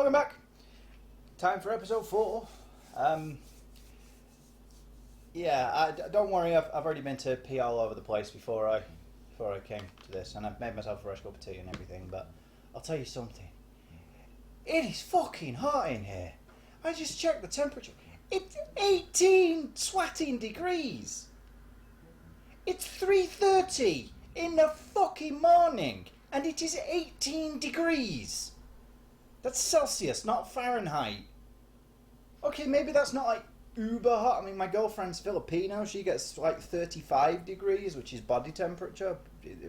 welcome back. Time for episode 4. Don't worry, I've already been to pee all over the place before I came to this, and I've made myself a fresh cup of tea and everything, but I'll tell you something. It is fucking hot in here. I just checked the temperature. It's 18 swatting degrees. It's 3:30 in the fucking morning, and it is 18 degrees. That's Celsius, not Fahrenheit. Okay, maybe that's not like uber hot. I mean, my girlfriend's Filipino. She gets like 35 degrees, which is body temperature.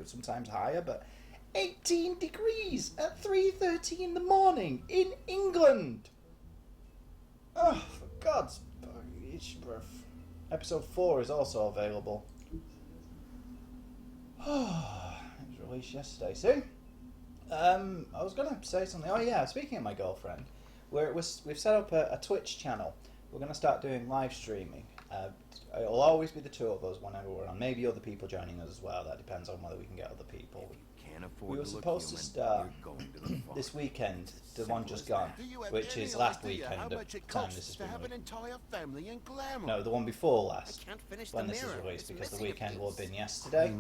Sometimes higher, but 18 degrees at 3:30 in the morning in England. Oh, for God's breath. Episode 4 is also available. Oh, it was released yesterday. See? I was going to say something. Oh yeah, speaking of my girlfriend, we've set up a Twitch channel. We're going to start doing live streaming. It'll always be the two of us whenever we're on. Maybe other people joining us as well. That depends on whether we can get other people. We were supposed to start this weekend, the one just gone, which is last weekend at the time this has been released. No, the one before last, when this is released, because the weekend will have been yesterday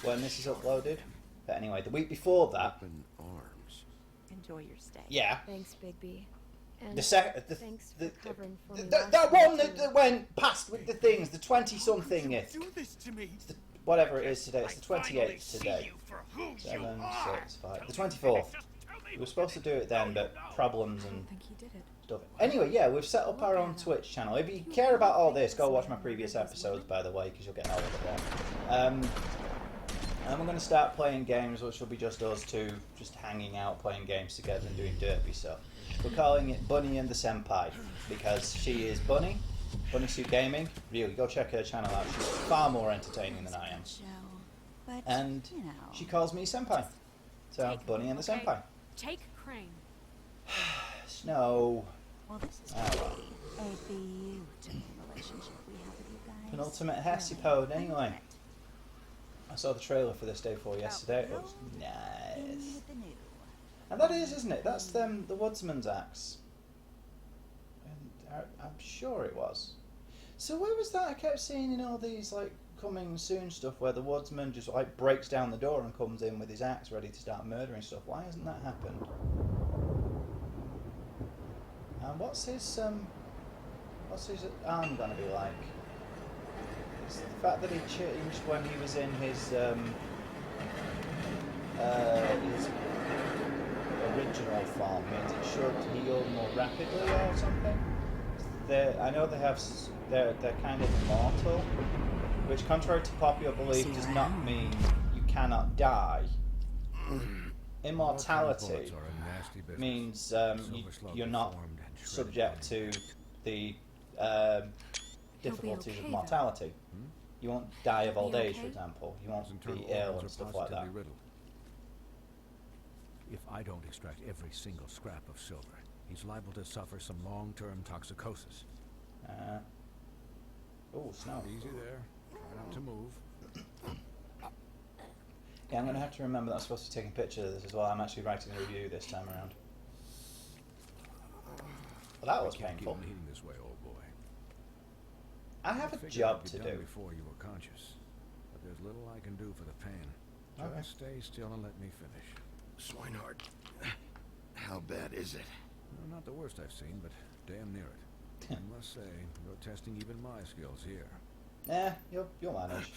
when this is uploaded. But anyway, the week before that... Enjoy your stay. Yeah. Thanks, Bigby. And thanks for covering for me. That one that went past with the things, the 20-something, whatever it is today, it's the 28th today. 7, 6, 5, the 24th. We were supposed to do it then, but problems and stuff. Anyway, yeah, we've set up our own Twitch channel. If you care about all this, go watch my previous episodes, by the way, because you'll get all of it. And we're going to start playing games, which will be just us two, just hanging out, playing games together and doing derpy stuff. We're calling it Bunny and the Senpai, because she is Bunny, Bunny Suit Gaming. Really, go check her channel out. She's far more entertaining than I am. And she calls me Senpai. So, Bunny and the Senpai. Take Crane. Snow. Well, this is a beautiful relationship we have with you guys. Penultimate Hesipode, anyway. I saw the trailer for this day 4 yesterday. It was nice. And that is, isn't it? That's the Woodsman's axe. And I'm sure it was. So where was that? I kept seeing in all these like coming soon stuff where the Woodsman just like breaks down the door and comes in with his axe ready to start murdering stuff. Why hasn't that happened? And what's his arm gonna be like? It's the fact that he changed when he was in his original form means it should heal more rapidly or something. I know they're kind of immortal, which, contrary to popular belief, does not mean you cannot die. Immortality means you're not subject to the difficulties of mortality. You won't die of old age, for example. You won't be ill and stuff like that. If I don't extract every single scrap of silver, he's liable to suffer some long-term toxicosis. Oh, snow. Easy there. Try not to move. Yeah, I'm going to have to remember that I'm supposed to be taking pictures of this as well. I'm actually writing a review this time around. Well, that was painful. Keep eating this way, old boy. I have a job to do. Before you were conscious, but there's little I can do for the pain. Just stay still and let me finish. Swinehart, how bad is it? Well, not the worst I've seen, but damn near it. I must say, you're testing even my skills here. You'll manage.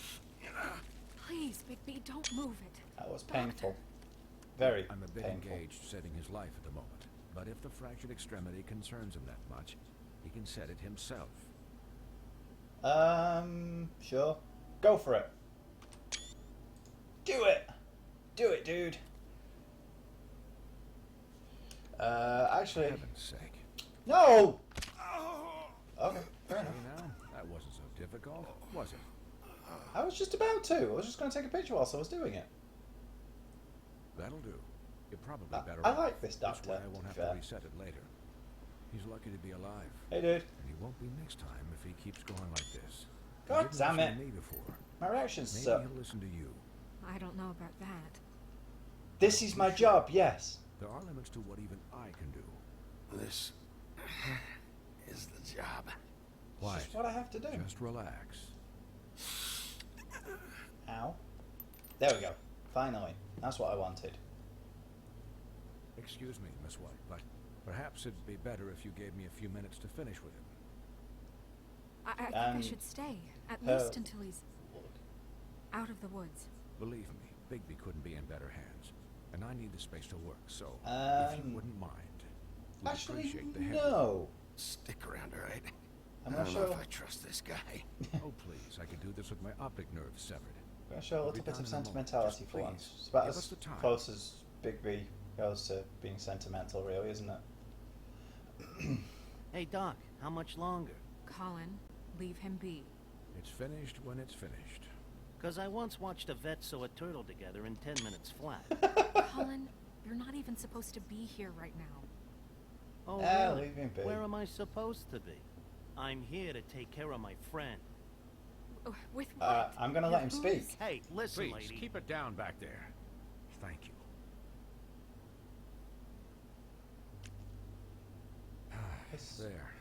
Please, Bigby, don't move it. That was painful. Very I'm a bit painful. engaged setting his life at the moment, but if the fractured extremity concerns him that much, he can set it himself. Sure. Go for it. Do it! Do it, dude. Actually... For heaven's sake. No! Okay, fair enough. Now, that wasn't so difficult, was it? I was just about to. I was just going to take a picture whilst I was doing it. That'll do. You're probably better I off. like this doctor, This way I won't to have be to fair. reset it later. He's lucky to be alive. Hey, dude. And he won't be next time if he keeps going like this. He God didn't damn listen it. to me before. My reactions Maybe suck. he'll listen to you. I don't know about that. This is my job, yes. There are limits to what even I can do. This is the job. It's White, just what I have to do. just relax. Ow. There we go. Finally. That's what I wanted. Excuse me, Miss White, but perhaps it'd be better if you gave me a few minutes to finish with him. I think I should stay, at least until he's out of the woods. Believe me, Bigby couldn't be in better hands, and I need the space to work, so if you wouldn't mind, we'd Actually, appreciate the help. no. Stick around, all right? I'm I not don't sure. know if I trust this guy. Oh, please, I could do this with my optic nerve severed. I'm going to show a We'll little be bit down of in a moment. sentimentality Just for please, once. It's about give us as the time. close as Bigby goes to being sentimental, really, isn't it? Hey, Doc, how much longer? Colin, leave him be. It's finished when it's finished. Because I once watched a vet sew a turtle together in 10 minutes flat. Colin, you're not even supposed to be here right now. Oh, really? leave him be. Where am I supposed to be? I'm here to take care of my friend. With what? I'm going to let him Who speak. is- Hey, listen, Please, lady. keep it down back there. Thank you. There.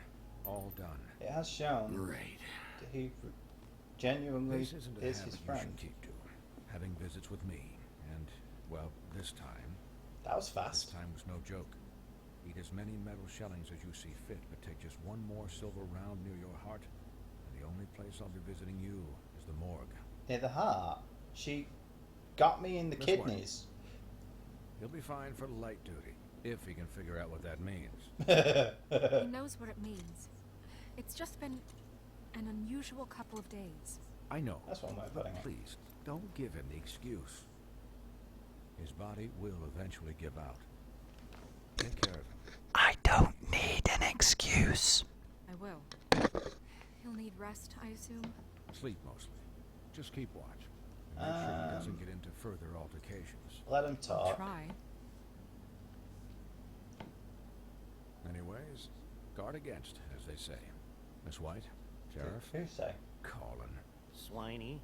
All done. It has shown Great. that he genuinely This isn't a is habit his you friend. should keep to. Having visits with me. And, well, this time That was This fast. time was no joke. Eat as many metal shellings as you see fit, but take just one more silver round near your heart, and the only place I'll be visiting you is the morgue. Near the heart. She got me in the Miss kidneys. He'll be fine for light duty, if he can figure out what that means. He knows what it means. It's just been an unusual couple of days. I know. That's one way of putting it. Please, don't give him the excuse. His body will eventually give out. Take care of him. I don't need an excuse. I will. He'll need rest, I assume. Sleep mostly. Just keep watch. And make sure he doesn't get into further altercations. Let him I'll talk. try. Anyways, guard against, as they say. Miss White, Sheriff, Who say? Colin. Swiney.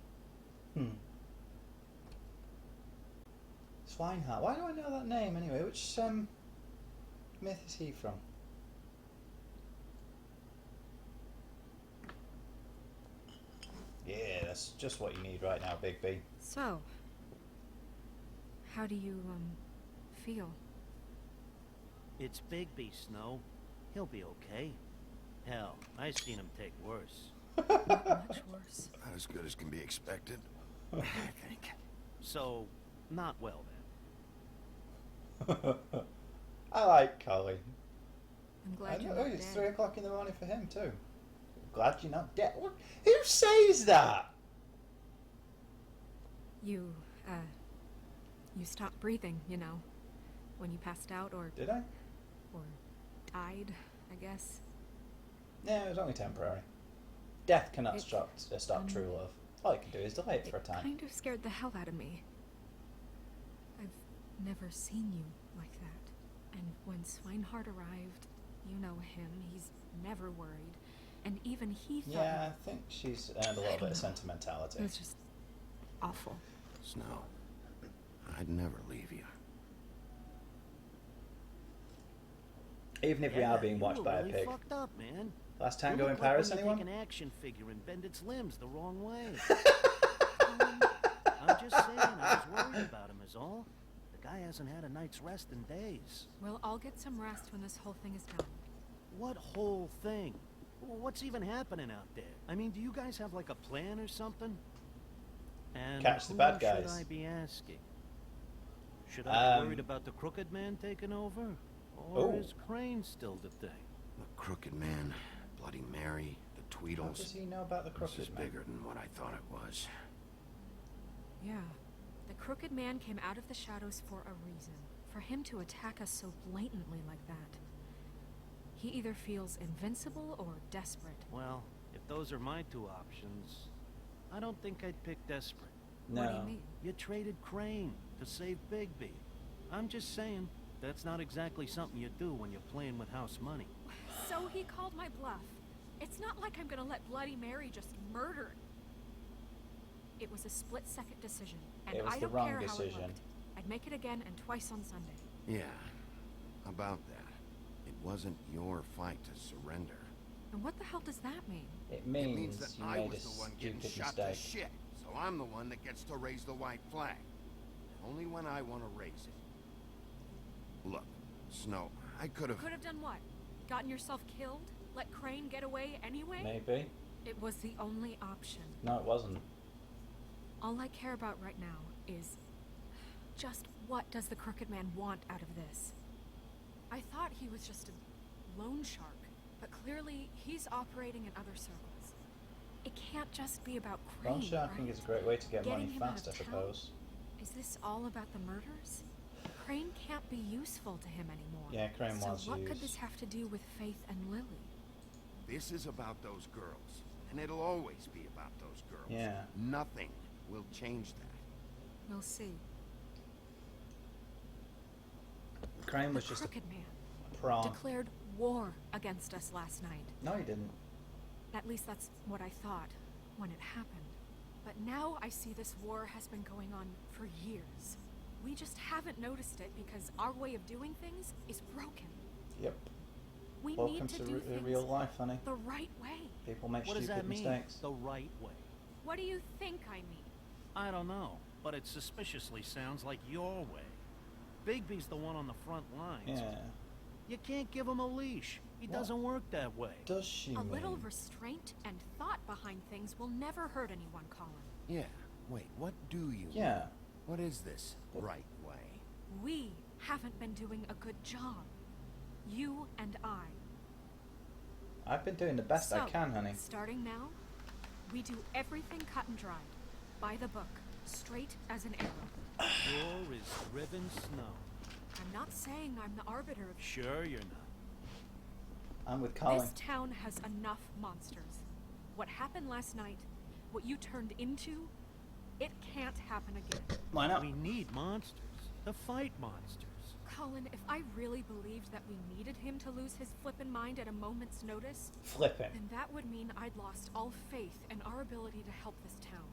Swinehart. Why do I know that name anyway? Which myth is he from? Yeah, that's just what you need right now, Big B. So, how do you, feel? It's Bigby, Snow. He'll be okay. Hell, I've seen him take worse. Much worse. Not as good as can be expected, I think. So, not well I like Colin. I'm glad you're Oh, not it's dead. 3 o'clock in the morning for him too. Glad you're not dead. What? Who says that? You stopped breathing, you know, when you passed out or Did I? died, I guess. No, it was only temporary. Death cannot It- stop true love. All you can do is delay it for a It time. kind of scared the hell out of me. I've never seen you like that. And when Swinehart arrived, you know him, he's never worried. And even he thought Yeah, I think she's earned a little bit of know. sentimentality. it was just awful. Snow, I'd never leave you. Even if we are being watched by a really pig. Fucked up, man. Last You tango look in like Paris, when you anyone? take an action figure and bend its limbs the wrong way. I'm just saying, I was worried about him is all. The guy hasn't had a night's rest in days. Well, I'll get some rest when this whole thing is done. What whole thing? What's even happening out there? I mean, do you guys have like a plan or something? And Catch the who bad should guys. I be asking? Should I be worried Um, about the crooked man taking over? Or Oh. is Crane still the thing? The Crooked Man, Bloody Mary, the How Tweedles. does he know about the This is crooked man? bigger than what I thought it was. Yeah. The Crooked Man came out of the shadows for a reason. For him to attack us so blatantly like that. He either feels invincible or desperate. Well, if those are my two options, I don't think I'd pick desperate. No. What do you mean? You traded Crane to save Bigby. I'm just saying, that's not exactly something you do when you're playing with house money. So he called my bluff. It's not like I'm gonna let Bloody Mary just murder. It was a split-second decision, and It was I the don't wrong care how it decision. looked. I'd make it again and twice on Sunday. Yeah, about that. It wasn't your fight to surrender. And what the hell does that mean? It It means means that you I made a was the one getting stupid shot to mistake. shit, so I'm the one that gets to raise the white flag. Only when I want to raise it. Look, Snow, I could have... Could have done what? Gotten yourself killed? Let Crane get away anyway? Maybe. It was the only option. No, it wasn't. All I care about right now is just what does the Crooked Man want out of this? I thought he was just a loan shark, but clearly he's operating in other circles. It can't just be about Crane, Loan sharking right? is a great way to get Getting money him out fast, I of town? suppose. Is this all about the murders? Crane can't be useful to him anymore. Yeah, Crane was So what could used. this have to do with Faith and Lily? This is about those girls, and it'll always be about those girls. Yeah. Nothing will change that. We'll see. Crane The was just Crooked Man a prawn. declared war against us last night. No, he didn't. At least that's what I thought when it happened. But now I see this war has been going on for years. We just haven't noticed it because our way of doing things is broken. Yep. We Welcome need to to do things real life, honey. the right way. People make What does stupid that mean? mistakes. The right way. What do you think I mean? I don't know, but it suspiciously sounds like your way. Bigby's the one on the front lines. Yeah. You can't give him a leash. He What? doesn't work that way. Does she A mean? little restraint and thought behind things will never hurt anyone, Colin. Yeah. Wait, what do you... Yeah. What is this right way? We haven't been doing a good job. You and I. I've been doing the best I So, can, honey. starting now, we do everything cut and dried, by the book, straight as an arrow. Sure is driven snow. I'm not saying I'm the arbiter of Sure you're not. I'm with Colin. This town has enough monsters. What happened last night, what you turned into, it can't happen again. Why not? We need monsters. To fight monsters. Colin, if I really believed that we needed him to lose his flippin' mind at a moment's notice, Flipping. then that would mean I'd lost all faith in our ability to help this town.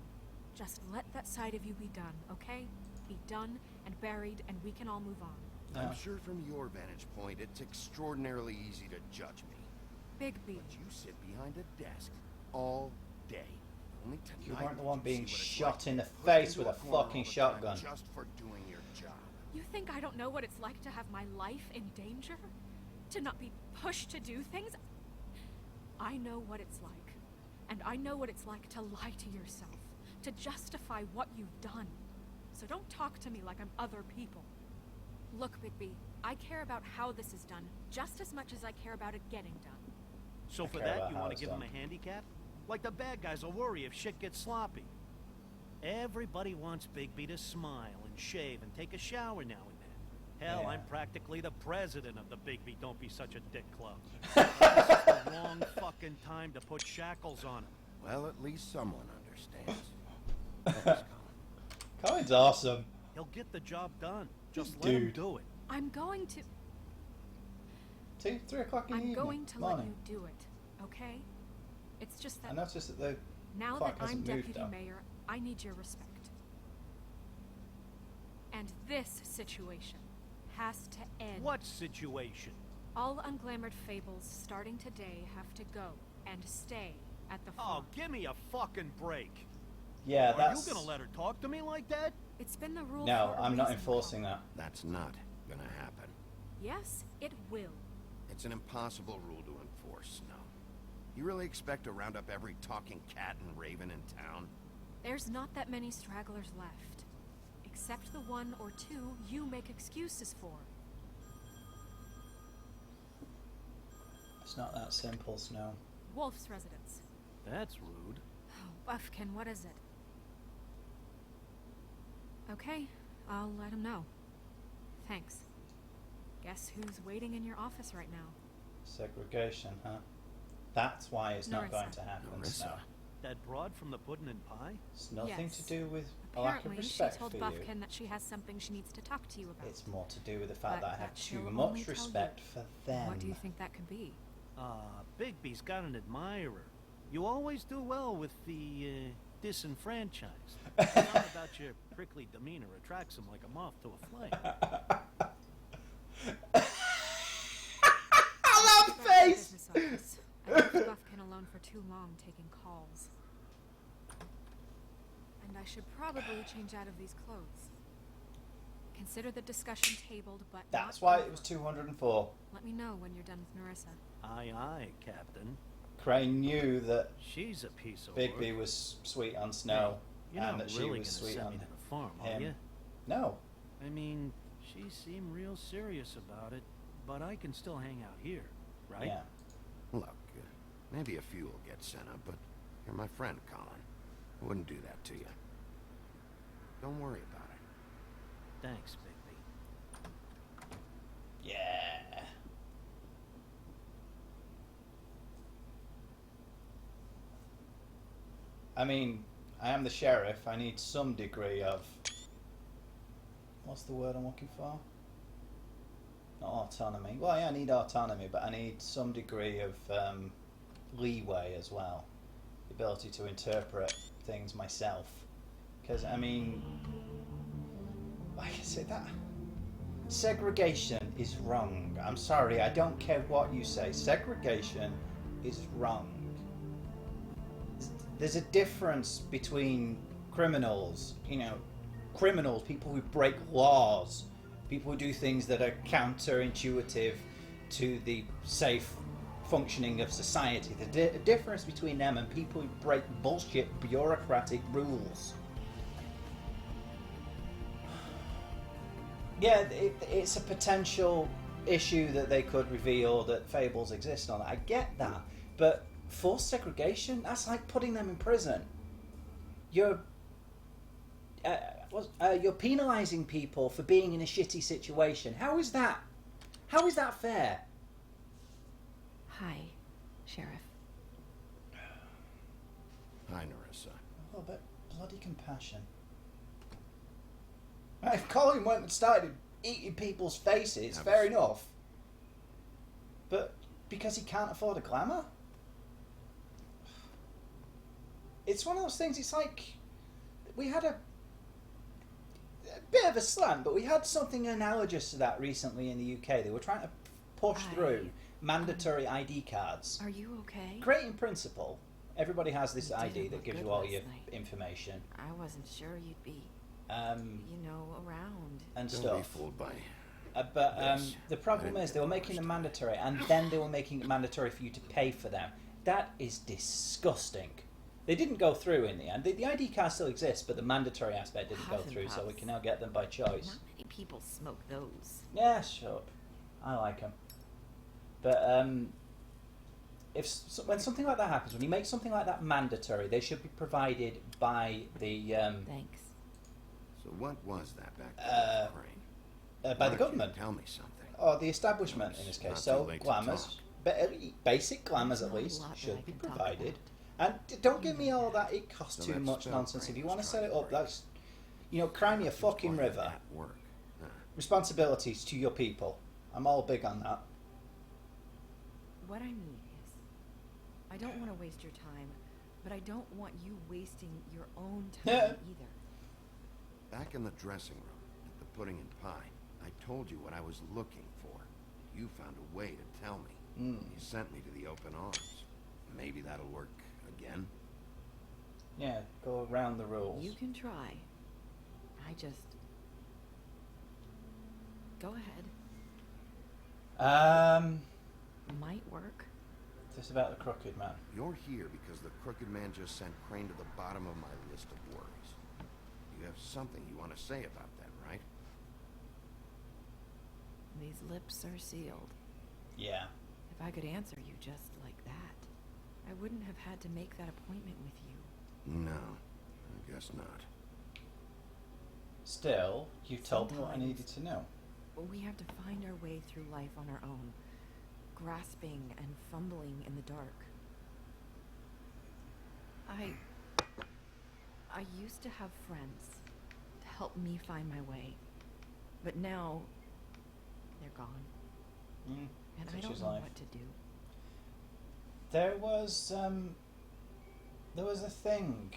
Just let that side of you be done, okay? Be done and buried, and we can all move on. Yeah. I'm sure from your vantage point, it's extraordinarily easy to judge me. Bigby, But you sit behind a desk all day. Only tonight You weren't the did one you being see what it's shot like in the put face into with a corner all fucking the time shotgun. Just for doing your job. you think I don't know what it's like to have my life in danger? To not be pushed to do things? I know what it's like. And I know what it's like to lie to yourself, to justify what you've done. So don't talk to me like I'm other people. Look, Bigby, I care about how this is done just as much as I care about it getting done. So I for care that, about you how want to it's give him done. a handicap? Like the bad guys will worry if shit gets sloppy. Everybody wants Bigby to smile and shave and take a shower now and then. Hell, Yeah. I'm practically the president of the Bigby Don't Be Such a Dick Club. This is the wrong fucking time to put shackles on him. Well, at least someone understands. Thanks, Colin. Colin's awesome. He'll get the job done. Just This let him dude. do it. I'm going to... 3 o'clock in the I'm evening. going to Morning. let you do it, okay? It's just I that noticed that the now that clock I'm hasn't moved, deputy though. mayor, I need your respect. And this situation has to end. What situation? All unglamored fables starting today have to go and stay at the Oh, farm. give me a fucking break. Yeah, Are that's... you gonna let her talk to me like that? It's been the rule No, for a I'm not reason, enforcing Colin. that. That's not gonna happen. Yes, it will. It's an impossible rule to enforce, Snow. You really expect to round up every talking cat and raven in town? There's not that many stragglers left. Except the one or two you make excuses for. It's not that simple, Snow. Wolf's residence. That's rude. Oh, Buffkin, what is it? Okay, I'll let him know. Thanks. Guess who's waiting in your office right now? Segregation, huh? That's why it's not Narissa. going to happen, Narissa. Snow. That broad from the pudding and pie? It's nothing Yes. to do with a lack of Apparently, she respect told for Buffkin you. that she has something she needs to talk to you about. It's more to do with the fact But that I have that too she'll only much tell respect you. for them. What do you think that could be? Bigby's got an admirer. You always do well with the, disenfranchised. Something about your prickly demeanor attracts him like a moth to a flame. too long taking calls. And I should probably change out of these clothes. Consider the discussion tabled, but That's not why over. it was 204. Let me know when you're done with Narissa. Aye, aye, Captain. Crane knew that She's a piece of Bigby work. was sweet on Snow, You're and not that she really was gonna sweet send on me to the farm, are him. you? No. I mean, she seemed real serious about it, but I can still hang out here, right? Yeah. Look, maybe a few will get sent up, but you're my friend, Colin. I wouldn't do that to you. Don't worry about it. Thanks, Bigby. Yeah. I mean, I am the sheriff. I need some degree of... What's the word I'm looking for? Not autonomy. Well, yeah, I need autonomy, but I need some degree of leeway as well. The ability to interpret things myself. Because, I mean... Like I said, that... Segregation is wrong. I'm sorry, I don't care what you say. Segregation is wrong. There's a difference between criminals, criminals, people who break laws, people who do things that are counterintuitive to the safe functioning of society. The difference between them and people who break bullshit bureaucratic rules. Yeah, it's a potential issue that they could reveal that Fables exist on. I get that, but forced segregation, that's like putting them in prison. You're penalising people for being in a shitty situation. How is that? How is that fair? Hi, Sheriff. Hi, Narissa. A little bit bloody compassion. If Colin went and started eating people's faces, fair enough. But because he can't afford a glamour? It's one of those things, it's like... We had a bit of a slant, but we had something analogous to that recently in the UK. They were trying to push through mandatory ID cards. Are you okay? Great in principle. Everybody has this You ID didn't that look gives good you all last your night. information. I wasn't sure you'd be, around. And Don't stuff. be fooled by... But Yes. the problem is they were making them mandatory, and then they were making it mandatory for you to pay for them. That is disgusting. They didn't go through in the end. The ID card still exists, but the mandatory aspect didn't go Huff and through, so we puffs. can now get them by choice. Not many people smoke those. Yeah, shut up. I like them. But when something like that happens, when you make something like that mandatory, they should be provided by the Thanks. So what was that back there, Crane? by Why the don't you government. Tell me something. Or the establishment in this Not case. too So late to glamours, basic glamours There's at not a least, lot that I should be can talk provided. about. And don't give me all that it costs So too that's much spell nonsense. If Crane you was want to set trying it to up, break. that's cry me a fucking Why river. that work? Huh. Responsibilities to your people. I'm all big on that. What I mean is, I don't want to waste your time, but I don't want you wasting your own time either. Back in the dressing room at the Pudding and Pie, I told you what I was looking for. You found a way to tell me. You sent me to the open arms. Maybe that'll work again. Yeah, go around the rules. You can try. I just... Go ahead. Might work. This about the crooked man. You're here because the crooked man just sent Crane to the bottom of my list of worries. You have something you want to say about that, right? These lips are sealed. Yeah. If I could answer you just like that, I wouldn't have had to make that appointment with you. No, I guess not. Still, you told me what I Sometimes. needed to know. We have to find our way through life on our own, grasping and fumbling in the dark. I used to have friends to help me find my way, but now they're gone, and I Such don't is know life. what to do. There was a thing.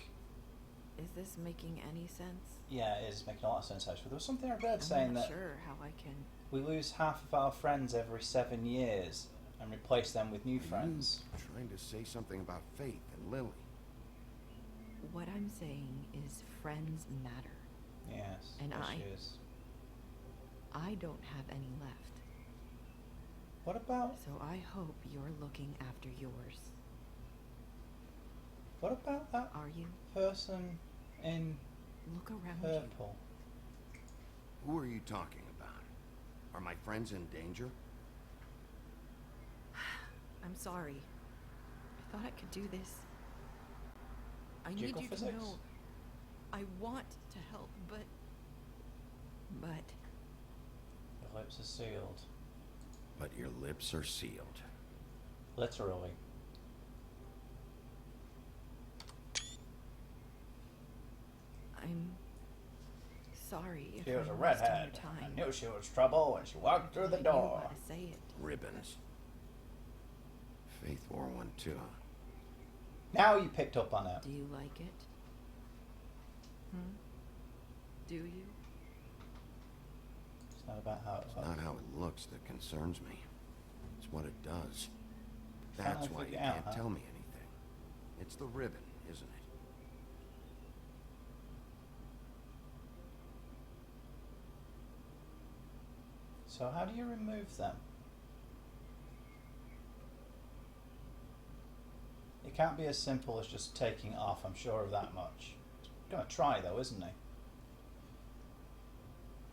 Is this making any sense? Yeah, it is making a lot of sense actually. There was something I read I'm saying not that sure how I can. we lose half of our friends every 7 years, and replace them with new friends. Trying to say something about Faith and Lily. What I'm saying is friends matter. Yes, And yes, I- she is. I don't have any left. What about So I hope you're looking after yours. that Are you? person in Look around you. purple? Who are you talking about? Are my friends in danger? I'm sorry. I thought I could do this. I need Jiggle you physics? to know I want to help, but The lips are sealed. But your lips are sealed. Literally. I'm sorry if She was a I'm wasting redhead. your I time. knew she was trouble when she walked through the I knew door. how to say it. Ribbons. Faith wore one too. Now you picked up on it. Do you like it? Do you? It's not about how it It's looks. not how it looks that concerns me. It's what it does. That's Finally why you figure out, can't huh? tell me anything. It's the ribbon, isn't it? So how do you remove them? It can't be as simple as just taking it off, I'm sure of that much. He's gonna try though, isn't he?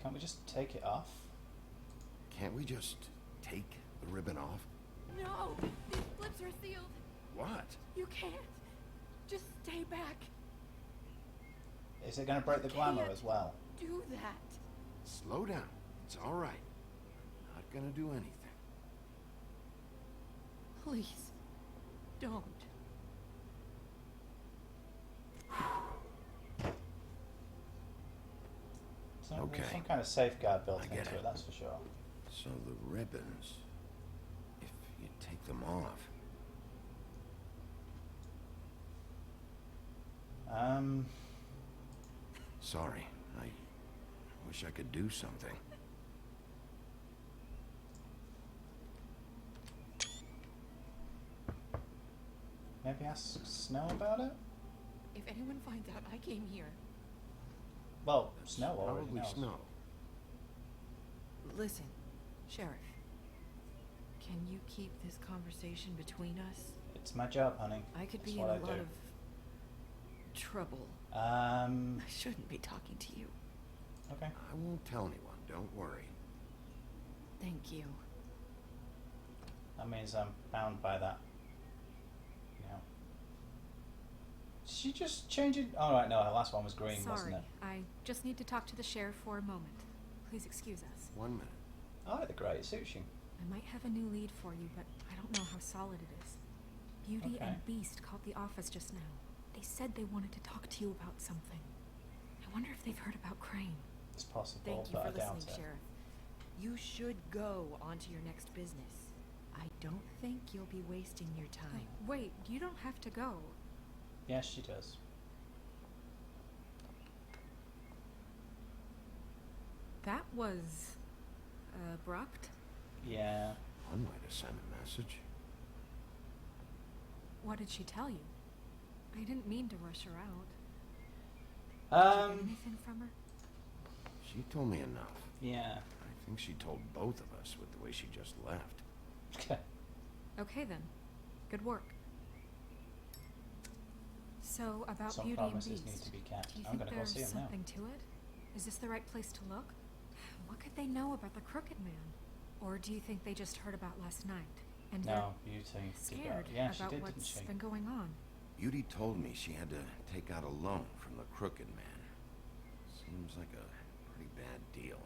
Can't we just take it off? Can't we just take the ribbon off? No! These lips are sealed. What? You can't. Just stay back. Is it gonna break the glamour Can't. as well? Do that. Slow down. It's all right. Not gonna do anything. Please. Don't. There's Okay. some kind of safeguard built I into get it, it. that's for sure. So the ribbons, if you take them off, sorry, I wish I could do something. Maybe ask Snow about it? If anyone finds out I came here, Well, Snow already Probably knows. Snow. Listen, Sheriff. Can you keep this conversation between us? It's my job, honey. I could It's be in what a I lot do. of trouble. Um, I shouldn't be talking to you. okay. I won't tell anyone, don't worry. Thank you. That means I'm bound by that. You know. Did she just change it? Oh, right, no, her last one was green, wasn't sorry. it? I just need to talk to the sheriff for a moment. Please excuse us. 1 minute. I like the grey, it suits you. I might have a new lead for you, but I don't know how solid it is. Beauty Okay. and Beast called the office just now. They said they wanted to talk to you about something. I wonder if they've heard about Crane. It's possible, Thank you but for I doubt listening, it. Sheriff. You should go on to your next business. I don't think you'll be wasting your time. Wait, you don't have to go. Yes, she does. That was abrupt. Yeah. One way to send a message. What did she tell you? I didn't mean to rush her out. Did you get anything from her? She told me enough. Yeah. I think she told both of us with the way she just left. Okay then. Good work. So about Some Beauty and promises Beast, need to be kept. do you I'm think gonna go there's see him now. something to it? Is this the right place to look? What could they know about the Crooked Man? Or do you think they just heard about last night and No, Beauty they're did scared that. Yeah, she about did, didn't what's she? been going on? Beauty told me she had to take out a loan from the Crooked Man. Seems like a pretty bad deal.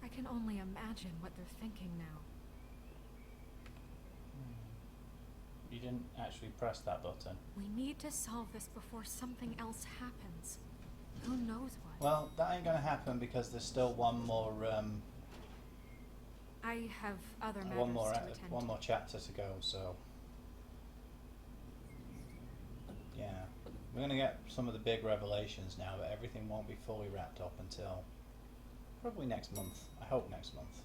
I can only imagine what they're thinking now. You didn't actually press that button. We need to solve this before something else happens. Who knows what? Well, that ain't gonna happen because there's still one more I have other matters one more to attend one to. more chapter to go, so yeah. We're gonna get some of the big revelations now, but everything won't be fully wrapped up until probably next month. I hope next month.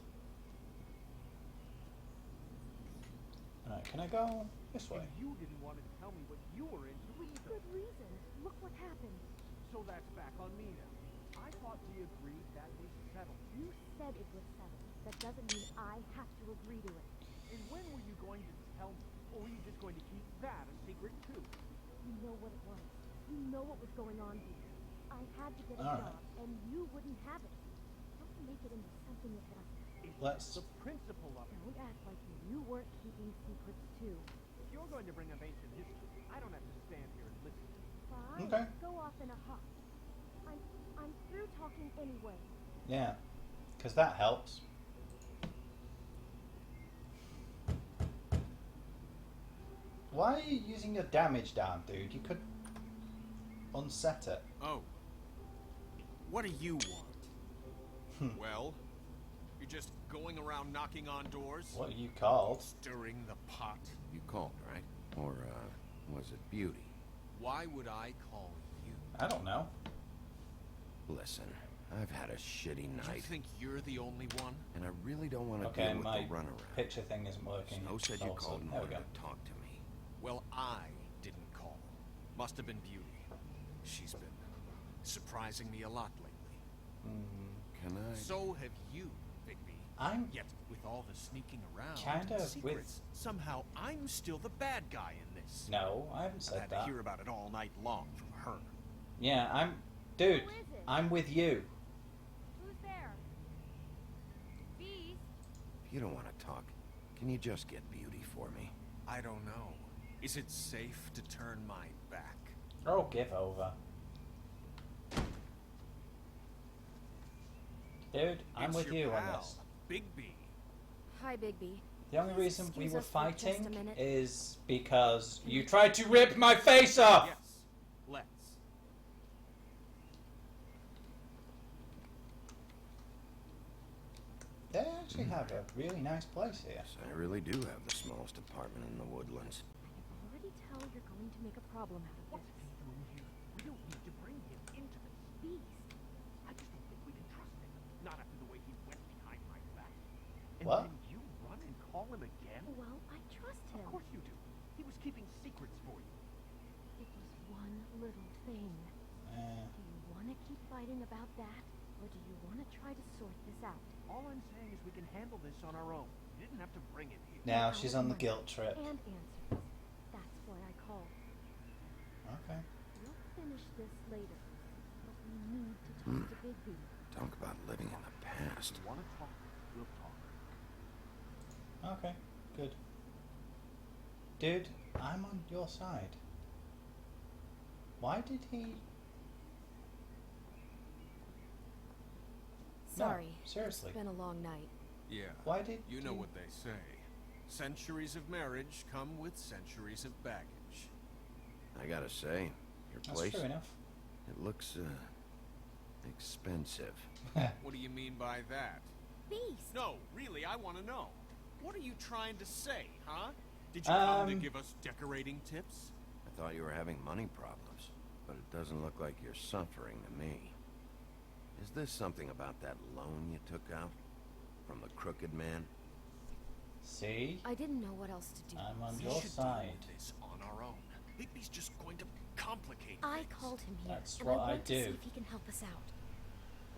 Right, can I go this way? And you didn't want to tell me what you were into either. Good reason. Look what happened. So that's back on me now. I thought we agreed that was settled. You said it was settled. That doesn't mean I have to agree to it. And when were you going to tell me? Or were you just going to keep that a secret too? You know what it was. You know what was going on here. I had to get a All right. job, and you wouldn't have it. Don't make it into something it wasn't. It's Let's... the principle of it. Don't act like you weren't keeping secrets too. If you're going to bring up ancient history, I don't have to stand here and listen. Fine. Okay. Go off in a huff. I'm through talking anyway. Yeah, because that helps. Why are you using your damage down, dude? You could unset it. Oh. What do you want? Well, you're just going around knocking on doors? What are you called? Stirring the pot? You called, right? Or, was it Beauty? Why would I call you? I don't know. Listen, I've had a shitty You night, think you're the only one? and I really don't want to Okay, deal with my the runaround. picture thing isn't working. Snow said you Also, called and there we wanted go. to talk to me. Well, I didn't call. Must have been Beauty. She's been surprising me a lot lately. Can I? So have you, Bigby. I'm Yet, with all the sneaking around kind and of secrets, somehow I'm still the bad guy in this. No, I haven't I've said had that. to hear about it all night long from her. Yeah, Dude, Who is it? I'm with you. Who's there? Beast? If you don't want to talk, can you just get Beauty for me? I don't know. Is it safe to turn my back? Oh, give over. Dude, I'm It's with your you on pal, this. Bigby. Hi, Bigby. The only Please reason we excuse were us for just a fighting minute. is because you tried to rip my face off! Yes, let's. They actually have a really nice place here. Yes, I really do have the smallest apartment in the woodlands. I can already tell you're going to make a problem out of What's this. he doing here? We don't need to bring him into this. Beast. I just don't think we can trust him. Not after the way he went behind my back. And What? then you run and call him again? Well, I trust him. Of course you do. He was keeping secrets for you. It was one little thing. Do you want to keep fighting about that, or do you want to try to sort this out? All I'm saying is we can handle this on our own. You didn't have to bring him here. Now Out she's of on the money guilt trip. And answers. That's why I called. Okay. We'll finish this later, but we need to talk to Bigby. Talk about living in the past. If you want to talk, we'll talk. Okay, good. Dude, I'm on your side. Why did he... Sorry. No, seriously. It's been a long night. Yeah. Why did You know what they say. Centuries of marriage come with centuries of baggage. I gotta say, your That's place, true enough. it looks, expensive. What do you mean by that? Beast! No, really, I want to know. What are you trying to say, huh? Did you come to give us decorating tips? I thought you were having money problems, but it doesn't look like you're suffering to me. Is this something about that loan you took out? From the crooked man? See? I didn't know what else to do. I'm on We your should side. deal with this on our own. Bigby's just going to complicate I things. called him here, That's and what I I want to see do. if he can help us out.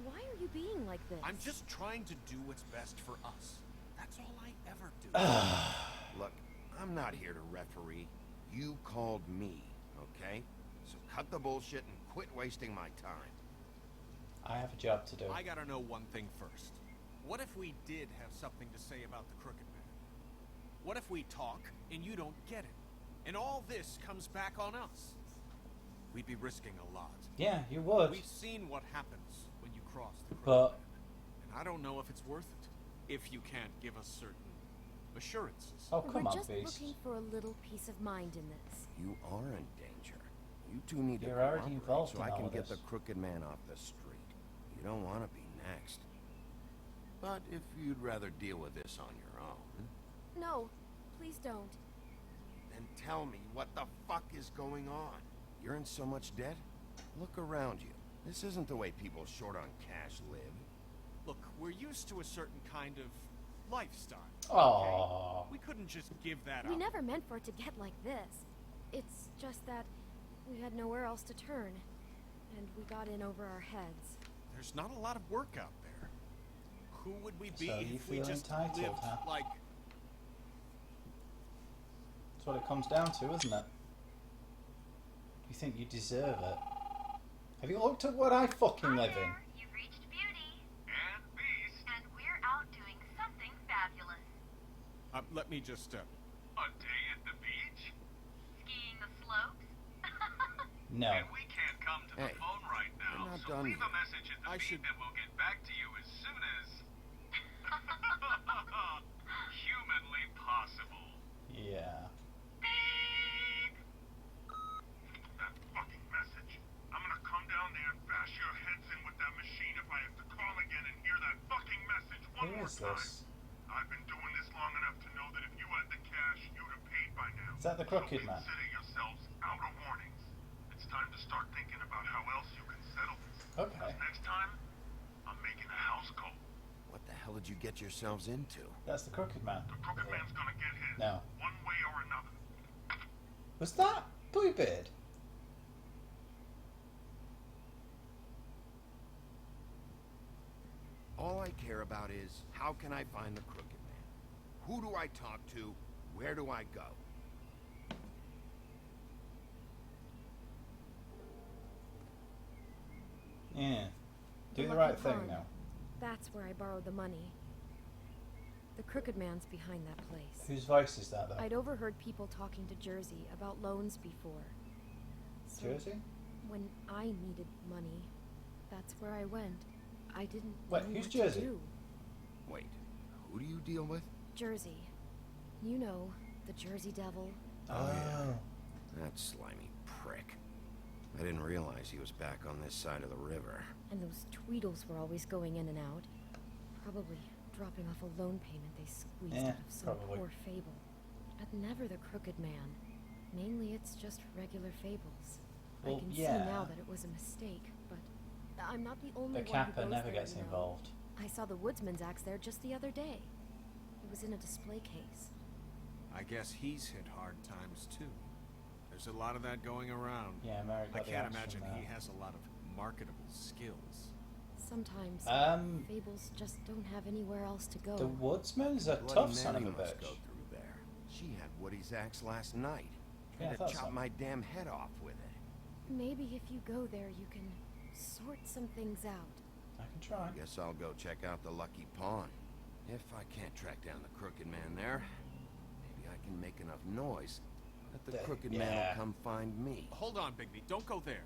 Why are you being like this? I'm just trying to do what's best for us. That's all I ever do. Look, I'm not here to referee. You called me, okay? So cut the bullshit and quit wasting my time. I have a job to do. I gotta know one thing first. What if we did have something to say about the Crooked Man? What if we talk and you don't get it? And all this comes back on us? We'd be risking a lot. Yeah, you would. We've seen what happens when you cross the Crooked But- Man. And I don't know if it's worth it. If you can't give us certain assurances. Oh, come We're on, just Beast. looking for a little peace of mind in this. You are in danger. You two need to You're already cooperate involved so in I all can of get this. the crooked man off the street. You don't want to be next. But if you'd rather deal with this on your own, No, please don't. then tell me what the fuck is going on. You're in so much debt? Look around you. This isn't the way people short on cash live. Look, we're used to a certain kind of lifestyle. Aww. We couldn't just give that We up. never meant for it to get like this. It's just that we had nowhere else to turn. And we got in over our heads. There's not a lot of work out there. Who would we be So you if we feel just entitled, lived huh? like... That's what it comes down to, isn't it? You think you deserve it. Have you looked at what I fucking live in? You've reached Beauty. And Beast. And we're out doing something fabulous. let me just, A day at the beach? Skiing the slopes. No. And we can't come to the Hey, phone right now, we're not so done leave yet. a message at the I beat should- and we'll get back to you as soon as... humanly possible. Yeah. That fucking message. I'm gonna come down there and bash your heads in with that machine if I have to call again and hear that fucking message one Who more is time. this? I've been doing this long enough to know that if you had the cash, you'd have paid by now. Is that the crooked man? Consider yourselves out of warnings. It's time to start thinking about how else you can settle this. Okay. 'Cause next time, I'm making a house call. What the hell did you get yourselves into? That's the crooked man. The crooked man's gonna get his. No. One way or another. Was that Bluebeard? All I care about is, how can I find the crooked man? Who do I talk to? Where do I go? Yeah. Do the Lucky right thing Pond. now. That's where I borrowed the money. The crooked man's behind that place. Whose voice is that, though? I'd overheard people talking to Jersey about loans before. So Jersey? when I needed money, that's where I went. I didn't Wait, know who's what to Jersey? do. Wait, who do you deal with? Jersey. You know, the Jersey Devil. Oh. That slimy prick. I didn't realize he was back on this side of the river. And those Tweedles were always going in and out. Probably dropping off a loan payment they squeezed Yeah, out of some probably. poor Fable. But never the crooked man. Mainly it's just regular Fables. Well, I can yeah. see now that it was a mistake, but I'm not the only The one who Kappa goes never there, gets you know. involved. I saw the woodsman's axe there just the other day. It was in a display case. I guess he's hit hard times too. There's a lot of that going around. Yeah, Mary I got the can't axe imagine from he there. has a lot of marketable skills. Sometimes Fables just don't have anywhere else to go. The Woodsman's a Bloody tough son of a Mary must bitch. go through there. She had Woody's axe last night. Yeah, I Tried to thought chop so. my damn head off with it. Maybe if you go there, you can sort some things out. I can try. Guess I'll go check out the Lucky Pawn. If I can't track down the crooked man there, maybe I can make enough noise that the crooked man yeah. will come find me. Hold on, Bigby. Don't go there.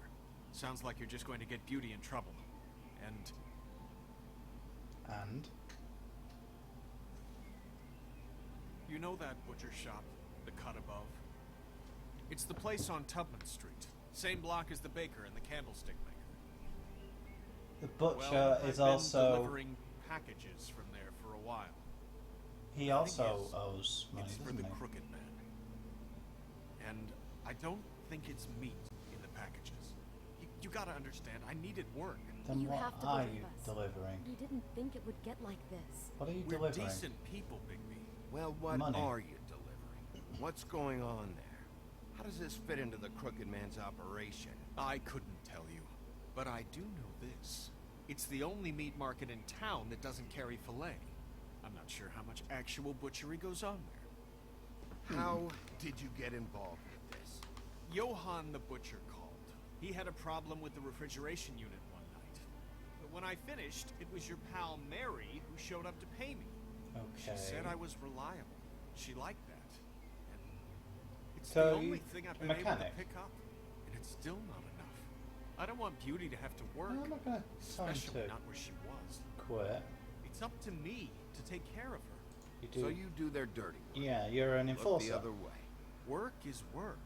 Sounds like you're just going to get Beauty in trouble. And And? you know that butcher shop, the cut above? It's the place on Tubman Street. Same block as the baker and the candlestick maker. The butcher well, is I've been also... delivering packages from there for a while. He also is, owes money, It's for doesn't the he? crooked man. And I don't think it's meat in the packages. You gotta understand, I needed work. Then You what have to are believe you us. delivering? We didn't think it would get like this. What are you We're delivering? decent people, Bigby. Well, what Money. are you delivering? What's going on there? How does this fit into the crooked man's operation? I couldn't tell you, but I do know this. It's the only meat market in town that doesn't carry filet. I'm not sure how much actual butchery goes on there. How did you get involved with this? Johann the butcher called. He had a problem with the refrigeration unit one night. But when I finished, it was your pal Mary who showed up to pay me. Okay. She said I was reliable. She liked that. And it's So the you- only thing I've a been able to mechanic? pick up. And it's still not enough. I don't want Beauty to have to work. I'm not going to tell him Especially to not where she was. quit. It's up to me to take care of her. You do. So you do their dirty work. Yeah, you're an Look enforcer. the other way. Work is work.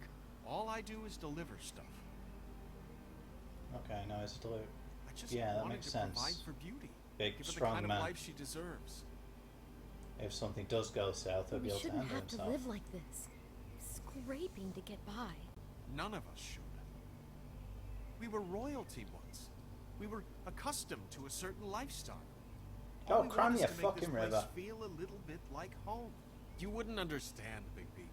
All I do is deliver stuff. Okay, no, it's delivered. I just Yeah, that wanted makes to sense. provide for Beauty. Big, Give her the strong kind man. of life she deserves. If something does go south, he'll be We able to shouldn't handle have to himself. live like this. Scraping to get by. None of us should. We were royalty once. We were accustomed to a certain lifestyle. Oh, All we cram want is your to make this fucking place river. feel a little bit like home. You wouldn't understand, Bigby.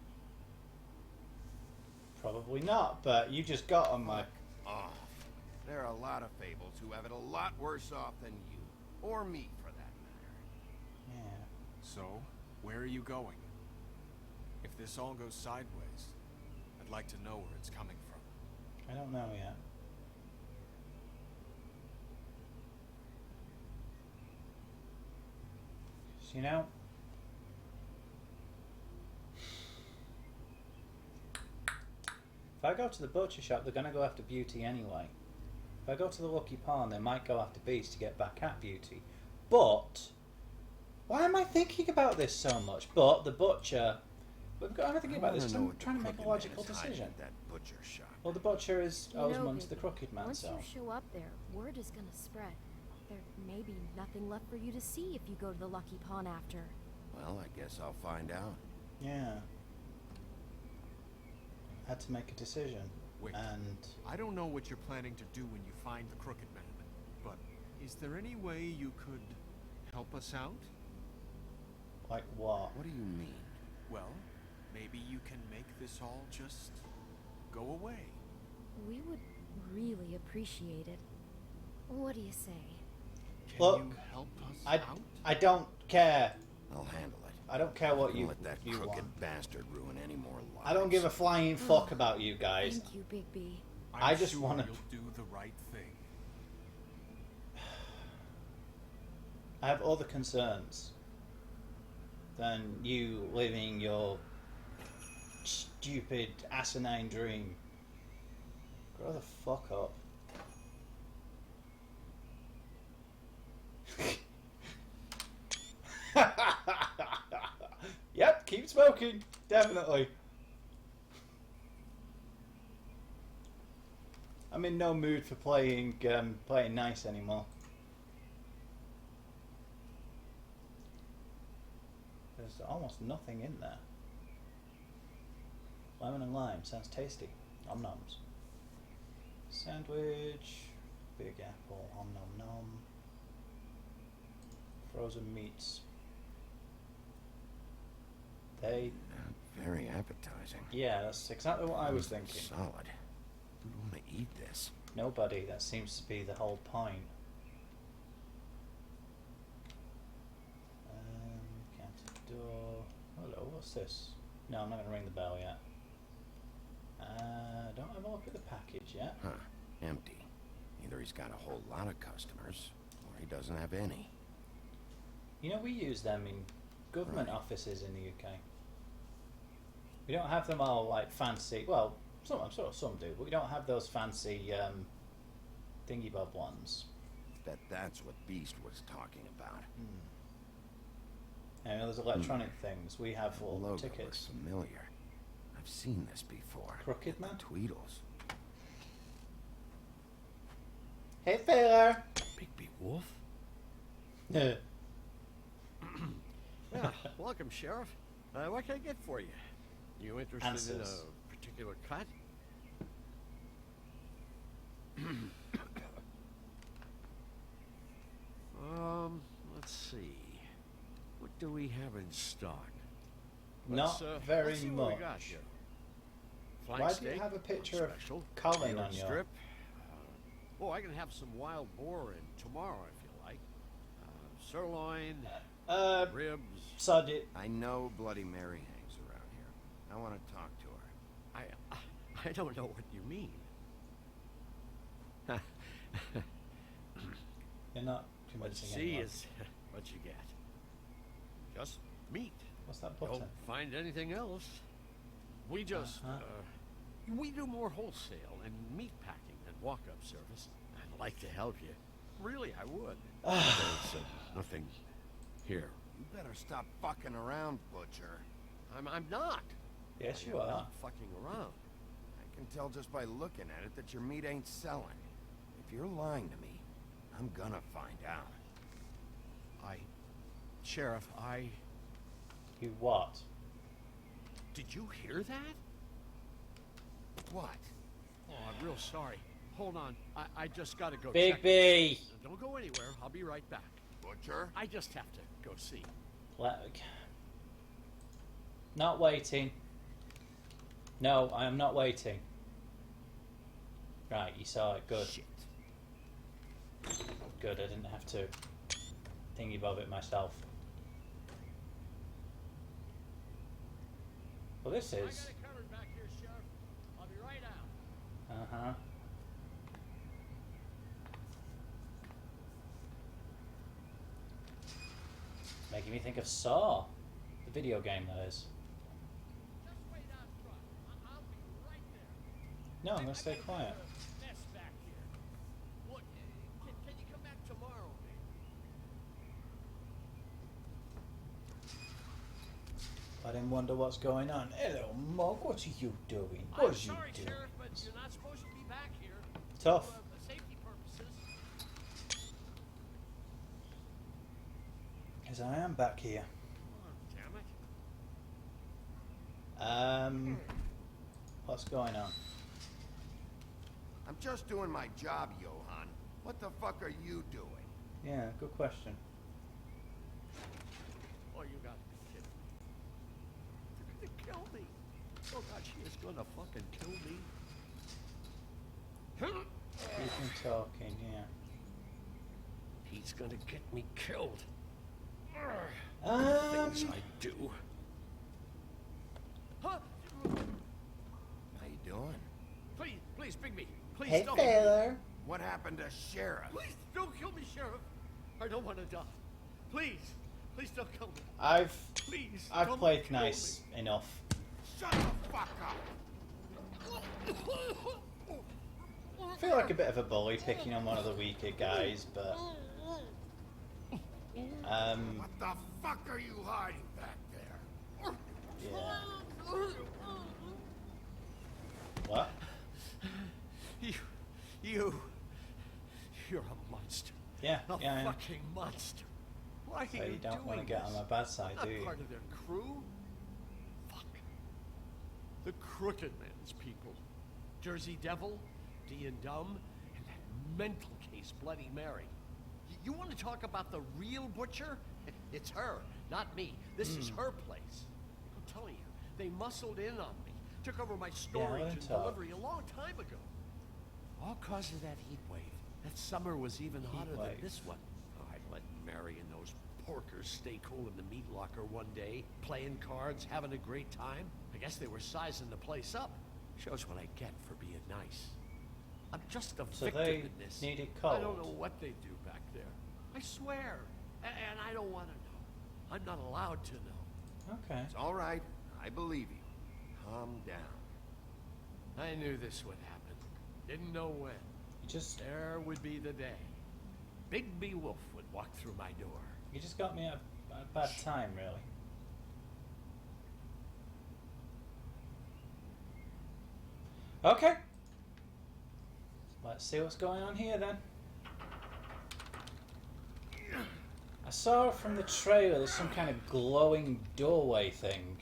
Probably not, but you just got on my... Off. There are a lot of Fables who have it a lot worse off than you. Or me, for that matter. Yeah. So, where are you going? If this all goes sideways, I'd like to know where it's coming from. I don't know yet. You know, if I go to the butcher shop, they're going to go after Beauty anyway. If I go to the Lucky Pawn, they might go after Beast to get back at Beauty. But why am I thinking about this so much? But the butcher, I'm thinking about this. I'm trying to make a logical decision. That butcher shop. Well, the butcher is You know, Osmond's the Bigby, crooked man, once so you show up there, word is gonna spread. There may be nothing left for you to see if you go to the Lucky Pawn after. Well, I guess I'll find out. yeah. Had to make a decision, Wait. and I don't know what you're planning to do when you find the Crooked Man, but is there any way you could help us out? like what? What do you mean? Well, maybe you can make this all just go away. We would really appreciate it. What do you say? Can Look, you help us I out? don't care. I'll handle it. I don't care what Don't you let that you crooked want. bastard ruin any more lives. I don't give a flying fuck about you guys. Thank you, Bigby. I I'm just sure wanna- you'll do the right thing. I have other concerns than you living your stupid asinine dream. Grow the fuck up. Yep, keep smoking. Definitely. I'm in no mood for playing nice anymore. There's almost nothing in there. Lemon and lime sounds tasty. Om noms. Sandwich, big apple, om nom nom. Frozen meats. They, Very appetizing. yeah, that's exactly what I was thinking. Solid. Who would want to eat this? Nobody. That seems to be the whole point. Counter door. Hello, what's this? No, I'm not going to ring the bell yet. Don't have a look at the package yet. Huh. Empty. Either he's got a whole lot of customers, or he doesn't have any. You know, we use them in government Right. offices in the UK. We don't have them all like fancy. Well, some do, but we don't have those fancy thingy bob ones. Bet that's what Beast was talking about. And those electronic things. We have The little logo tickets. looks familiar. I've seen this before. Crooked Man? Tweedles. Hey, Failure. Bigby Wolf? Yeah. Yeah, welcome, Sheriff. What can I get for you? You interested in Answers. a particular cut? Let's see. What do we have in stock? Not Let's, very let's see what we got much. here. Flank Why do steak you have a on picture of special, Colin New on your... strip? Oh, I can have some wild boar in tomorrow if you like. Sirloin, ribs. Sod it. I know Bloody Mary hangs around here. I want to talk to her. I don't know what you mean. You're not What you convincing see anyone. is what you get. Just meat. What's that button? Don't find anything else. We just, we do more wholesale and meat packing than walk-up service. I'd like to help you. Really, I would. There's nothing here. You better stop fucking around, Butcher. I'm not. Yes, you I'm are. not fucking around. I can tell just by looking at it that your meat ain't selling. If you're lying to me, I'm gonna find out. Sheriff, You what? Did you hear that? What? Oh, I'm real sorry. Hold on. I just gotta go Big check. B! Don't go anywhere. I'll be right back. Butcher? I just have to go see. Not waiting. No, I am not waiting. Right, you saw it. Good. Shit. Good, I didn't have to thingy bob it myself. Well, this I is. got it covered back here, Sheriff. I'll be right out. Uh-huh. Making me think of Saw, the video game that is. Just wait out front. I'll be right there. No, I'm gonna stay quiet. Mess back here. Look, can you come back tomorrow, man? I didn't wonder what's going on. Hello, Mog. What are you doing? What I'm are you sorry, doing? Sheriff, but you're not supposed to be back here. Tough. For safety purposes. Because I am back here. Oh, damn it. What's going on? I'm just doing my job, Johan. What the fuck are you doing? Yeah, good question. Oh, you gotta be kidding me. They're gonna kill me. Oh, God, she is gonna fucking kill me. Keep him talking, yeah. He's gonna get me killed. Um, Things I do. Huh? How you doing? Please, Bigby. Please hey, don't. Taylor. What happened to Sheriff? Please don't kill me, Sheriff. I don't want to die. Please don't kill me. I've Please. played nice enough. Shut the fuck up! I feel like a bit of a bully picking on one of the weaker guys, but What the fuck are you hiding back there? yeah. What? You're a monster. Yeah, A yeah. fucking monster. Why So are you don't want to doing get on this? my bad side, Not do you? part of their crew. Fuck. The Crooked Man's people. Jersey Devil, D and Dumb, and that mental case Bloody Mary. You want to talk about the real butcher? It's her, not me. This is her place. I'm telling you, they muscled in on me. Took over my storage let and him talk. delivery a long time ago. All cause of that heat wave. That summer was even hotter than wave. this one. Oh, I let Mary and those porkers stay cool in the meat locker one day, playing cards, having a great time. I guess they were sizing the place up. Shows what I get for being nice. I'm just a So victim they in this. needed I don't cold. know what they do back there. I swear. And I don't want to know. I'm not allowed to know. Okay. It's all right. I believe you. Calm down. I knew this would happen. Didn't know when. You just Would be the day. Bigby Wolf would walk through my door. got me at a bad time, really. Okay. Let's see what's going on here then. I saw from the trailer there's some kind of glowing doorway thing.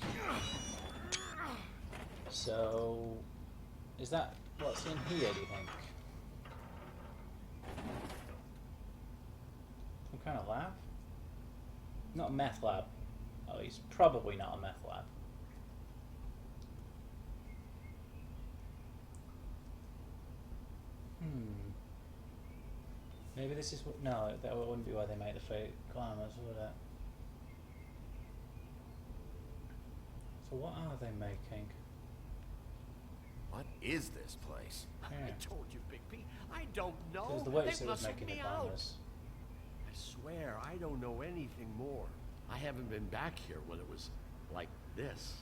So, is that what's in here, do you think? Some kind of lab? Not a meth lab. Oh, he's probably not a meth lab. Maybe this is what... No, that wouldn't be why they make the fake climbers, would it? So what are they making? What is this place? Yeah. I told you, Bigby. I don't know. It was the weights They that was muscled making the me out. climbers. I swear, I don't know anything more. I haven't been back here when it was like this.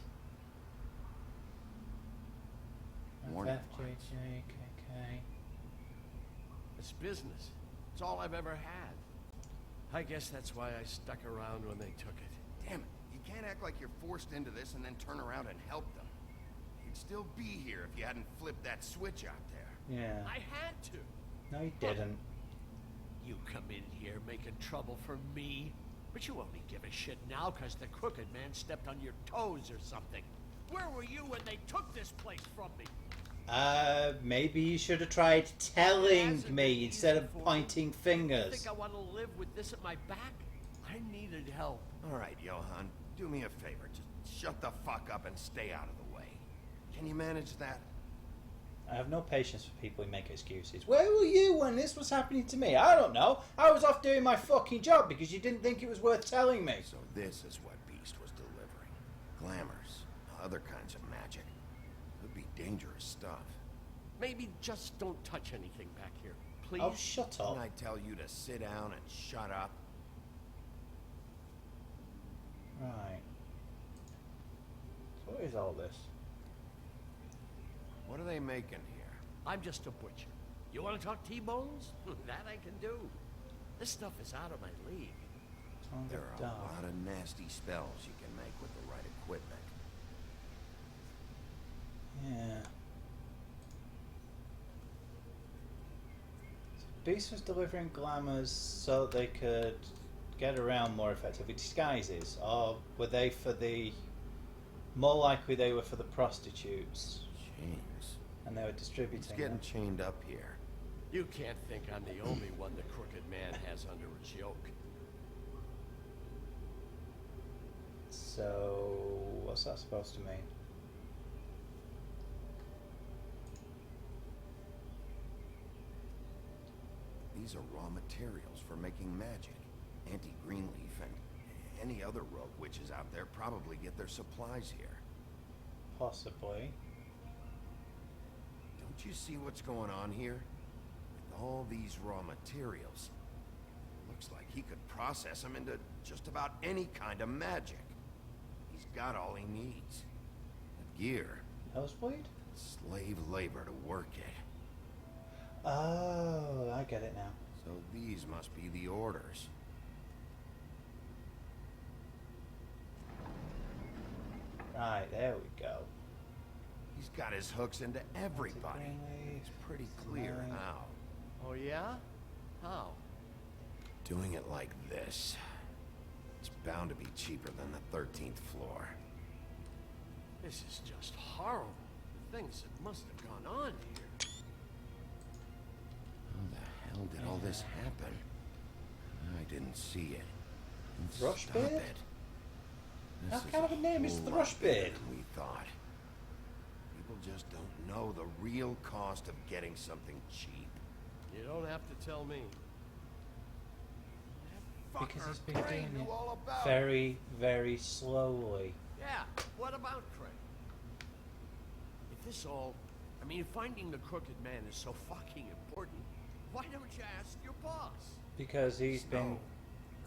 Warning FJJKK. It's business. It's all I've ever had. I guess that's why I stuck around when they took it. Damn it. You can't act like you're forced into this and then turn around and help them. You'd still be here if you hadn't flipped that switch out there. Yeah. I had to. No, you didn't. You come in here making trouble for me, but you only give a shit now because the Crooked Man stepped on your toes or something. Where were you when they took this place from me? Maybe you should have tried telling me instead of pointing You fingers. think I want to live with this at my back? I needed help. All right, Johan, do me a favor. Just shut the fuck up and stay out of the way. Can you manage that? I have no patience for people who make excuses. Where were you when this was happening to me? I don't know. I was off doing my fucking job because you didn't think it was worth telling me. So this is what Beast was delivering. Glamours, other kinds of magic. Could be dangerous stuff. Maybe just don't touch anything back here, please. Oh, shut up. Didn't I tell you to sit down and shut up? Right. So what is all this? What are they making here? I'm just a butcher. You want to talk T-bones? That I can do. This stuff is out of my league. There are a lot of nasty spells you can make with the right equipment. Yeah. So Beast was delivering glamours so they could get around more effectively. Disguises, or were they for the... More likely they were for the prostitutes. Chains. And they were distributing He's getting them. chained up here. You can't think I'm the only one the crooked man has under his yoke. So, what's that supposed to mean? These are raw materials for making magic. Auntie Greenleaf and any other rogue witches out there probably get their supplies here. Possibly. Don't you see what's going on here? With all these raw materials, looks like he could process them into just about any kind of magic. He's got all he needs. The gear. Nosebleed? Slave labor to work it. Oh, I get it now. So these must be the orders. Right, there we go. He's got his hooks into everybody. It's pretty clear how. Oh yeah? How? Doing it like this. It's bound to be cheaper than the 13th floor. This is just horrible. The things that must have gone on here. How the hell did all this happen? I didn't see it. Thrushbeard? Stop it. How kind of a name is whole lot Thrushbeard? bigger than we thought. People just don't know the real cost of getting something cheap. You don't have to tell me. Because he's been Crane doing knew it all about very, very slowly. Yeah, what about Craig? If this all... I mean, finding the crooked man is so fucking important, why don't you ask your boss? Because he's been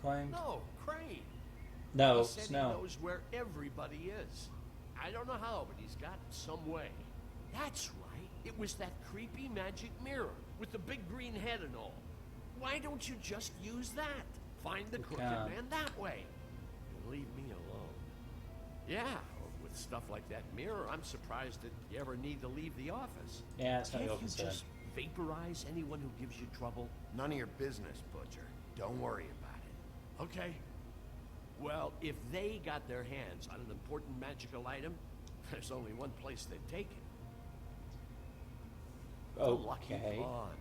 claimed... No, Crane. No, He said Snow. he knows where everybody is. I don't know how, but he's got some way. That's right. It was that creepy magic mirror with the big green head and all. Why don't you just use that? Find the crooked man that way. And leave me alone. Yeah, with stuff like that mirror, I'm surprised that you ever need to leave the office. Yeah, it's not your Can't you concern. just vaporize anyone who gives you trouble? None of your business, Butcher. Don't worry about it. Okay. Well, if they got their hands on an important magical item, there's only one place they'd take it. The Lucky Okay. Pawn.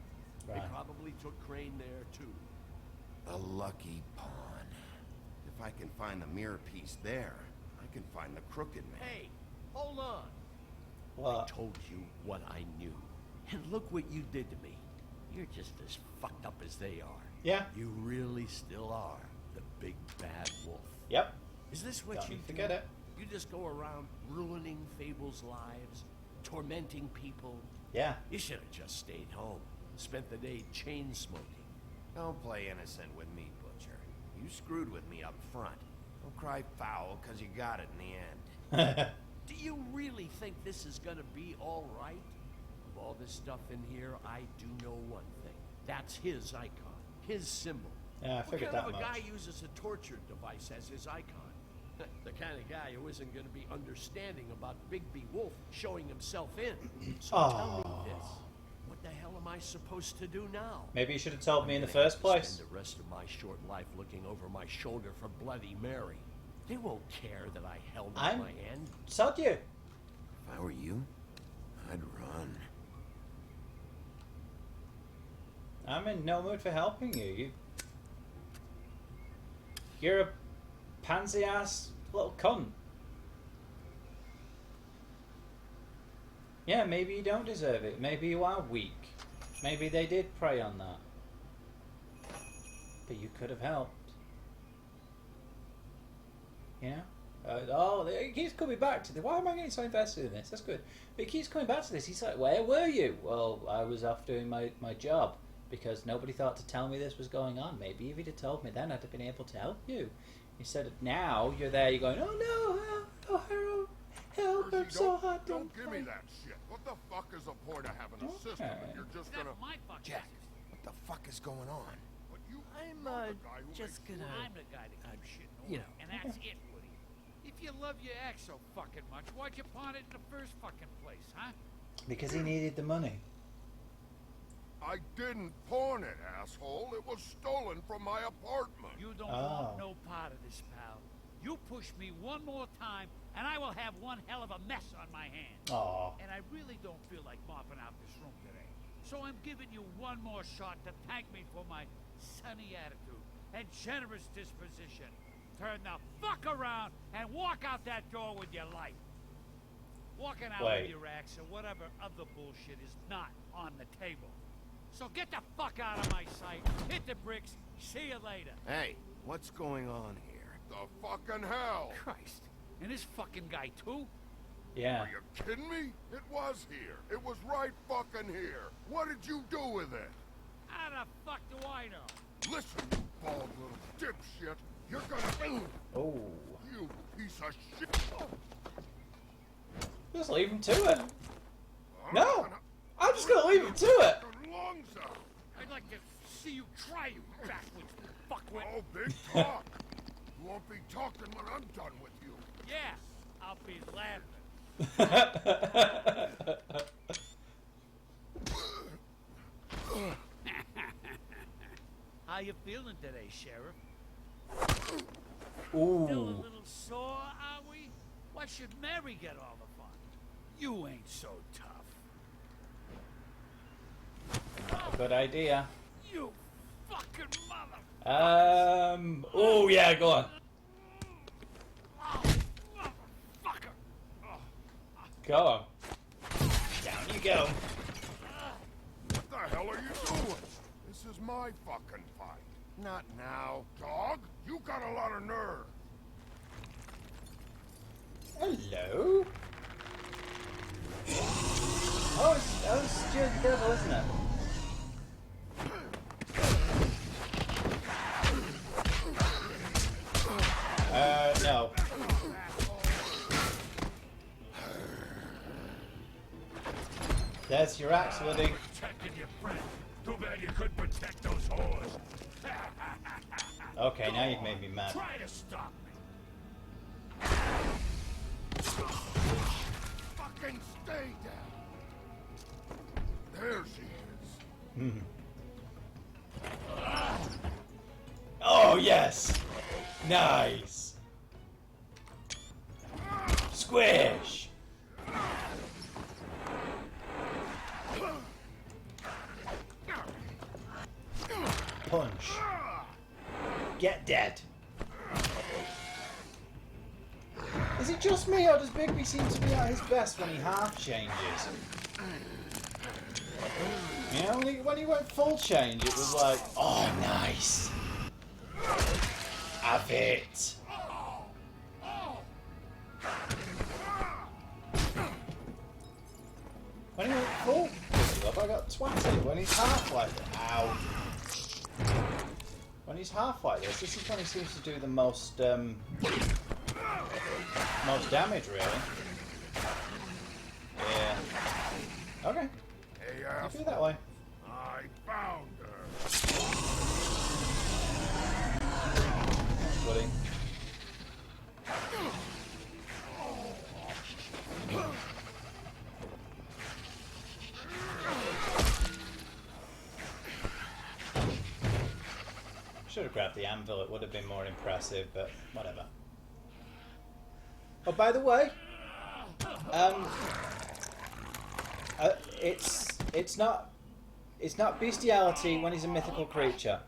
They Right. probably took Crane there, too. The Lucky Pawn. If I can find the mirror piece there, I can find the crooked man. Hey, hold on. I What? told you what I knew. And look what you did to me. You're just as fucked up as they are. Yeah. You really still are the big bad wolf. Yep. Is this what Don't you you do? forget it. You just go around ruining Fables' lives, tormenting people. Yeah. You should have just stayed home, spent the day chain smoking. Don't play innocent with me, Butcher. You screwed with me up front. Don't cry foul, because you got it in the end. Do you really think this is gonna be all right? Of all this stuff in here, I do know one thing. That's his icon, his symbol. Yeah, I What figured kind that of a much. guy uses a torture device as his icon? The kind of guy who isn't going to be understanding about Bigby Wolf showing himself in. So tell me this. What the hell am I supposed to do now? Maybe you should have told me in the I'm gonna have first to place. Spend the rest of my short life looking over my shoulder for Bloody Mary. They won't care that I held out I'm my end. sod you. I were you, I'd run. I'm in no mood for helping you. You're a pansy ass little cunt. Yeah, maybe you don't deserve it. Maybe you are weak. Maybe they did prey on that. But you could have helped. You know? Oh, he keeps coming back to this. Why am I getting so invested in this? That's good. But he keeps coming back to this. He's like, where were you? Well, I was off doing my job. Because nobody thought to tell me this was going on. Maybe if he'd have told me then, I'd have been able to help you. Instead of now, you're there, you're going, oh no, Harold, help, I'm so hot. Don't give me that shit. What the fuck is the point of having a system if you're just gonna... Jack, what the fuck is going on? But you, I'm just gonna... I'm the guy that keeps shit in order, and that's it, Woody. If you love your ex so fucking much, why'd you pawn it in the first fucking place, huh? Because he needed the money. I didn't pawn it, asshole. It was stolen from my apartment. You don't want no part of this, pal. You push me one more time, and I will have one hell of a mess on my hands. Aww. And I really don't feel like mopping out this room today. So I'm giving you one more shot to thank me for my sunny attitude and generous disposition. Turn the fuck around and walk out that door with your life. Walking out with your axe or whatever other bullshit is not on the table. So get the fuck out of my sight, hit the bricks, see you later. Hey, what's going on here? The fucking hell! Christ, and this fucking guy too? Yeah. Are you kidding me? It was here. It was right fucking here. What did you do with it? How the fuck do I know? Listen, you bald little dipshit. You're gonna... Oh. You piece of shit. Just leave him to it. No! I'm just gonna leave him to it! Lungs out. I'd like to see you try, you backwards fuckwit. Oh, big talk. You won't be talking when I'm done with you. Yeah, I'll be laughing. How you feeling today, Sheriff? Ooh. Still a little sore, are we? Why should Mary get all the fun? You ain't so tough. Not a good idea. You fucking mother. Oh yeah, go on. Oh, motherfucker. Go on. Down you go. What the hell are you doing? This is my fucking fight. Not now. Dog, you got a lot of nerve. Hello. Oh, it's Stuart the Devil, isn't it? No. There's your axe, Woody. Protecting your friend. Too bad you couldn't protect those whores. Okay, now you've made me mad. Try to stop me. Fucking stay down. There she is. Oh, yes! Nice! Squish! Punch. Get dead. Is it just me, or does Bigby seem to be at his best when he half changes? You know, when he went full change, it was like, oh, nice. Have it. When he went full, I got twatted. When he's half like this, ow. When he's half like this is when he seems to do the most damage, really. Yeah. Okay. Hey, You do that way. I found her. Thanks, buddy. Should have grabbed the anvil, it would have been more impressive, but whatever. Oh, by the way, It's not bestiality when he's a mythical creature.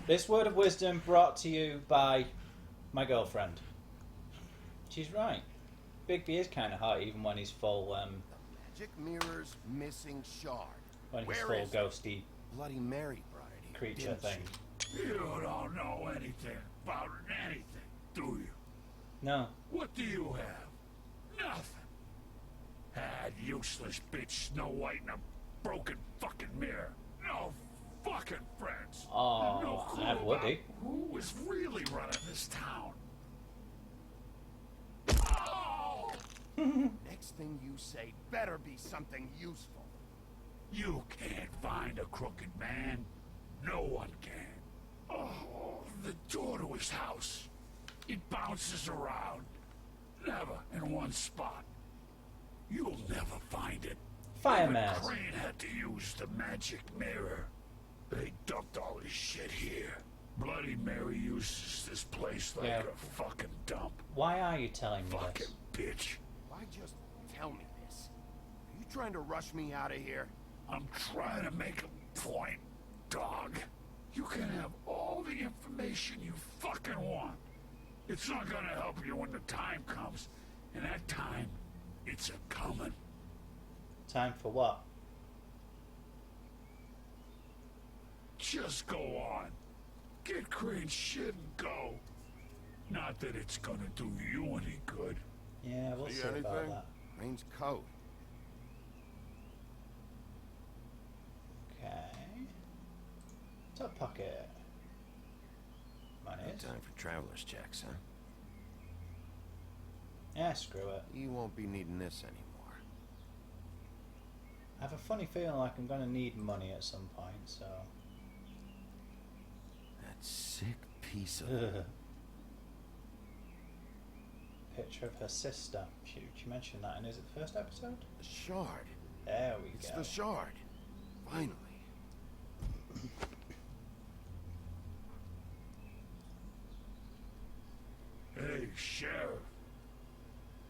This word of wisdom brought to you by my girlfriend. She's right. Bigby is kind of hot even when he's full. Magic mirror's missing shard. When he's Where full is it? ghosty Bloody Mary brought it here. creature didn't thing. she? You don't know anything about anything, do you? No. What do you have? Nothing. Had useless bitch Snow White and a broken fucking mirror. No fucking friends. Oh, And no clue I had Woody. about who is really running this town. Oh! Next thing you say better be something useful. You can't find a crooked man. No one can. Oh, the door to his house. It bounces around. Never in one spot. You'll never find it. Fireman. Even Crane had to use the magic mirror. They dumped all his shit here. Bloody Mary uses this place like a fucking dump. Why are you telling me Fucking this? bitch. Why just tell me this? Are you trying to rush me out of here? I'm trying to make a point, dog. You can have all the information you fucking want. It's not gonna help you when the time comes. And that time, it's a-coming. Time for what? Just go on. Get Crane's shit and go. Not that it's gonna do you any good. Yeah, we'll see about anything? that. Crane's coat. Okay. Top pocket. Mine No is. time for traveler's checks, huh? Yeah, screw it. You won't be needing this anymore. I have a funny feeling like I'm going to need money at some point, so... That sick piece of... Ugh. Picture of her sister. She mentioned that in, is it the first episode? The shard. There we It's go. the shard. Finally. Hey, Sheriff.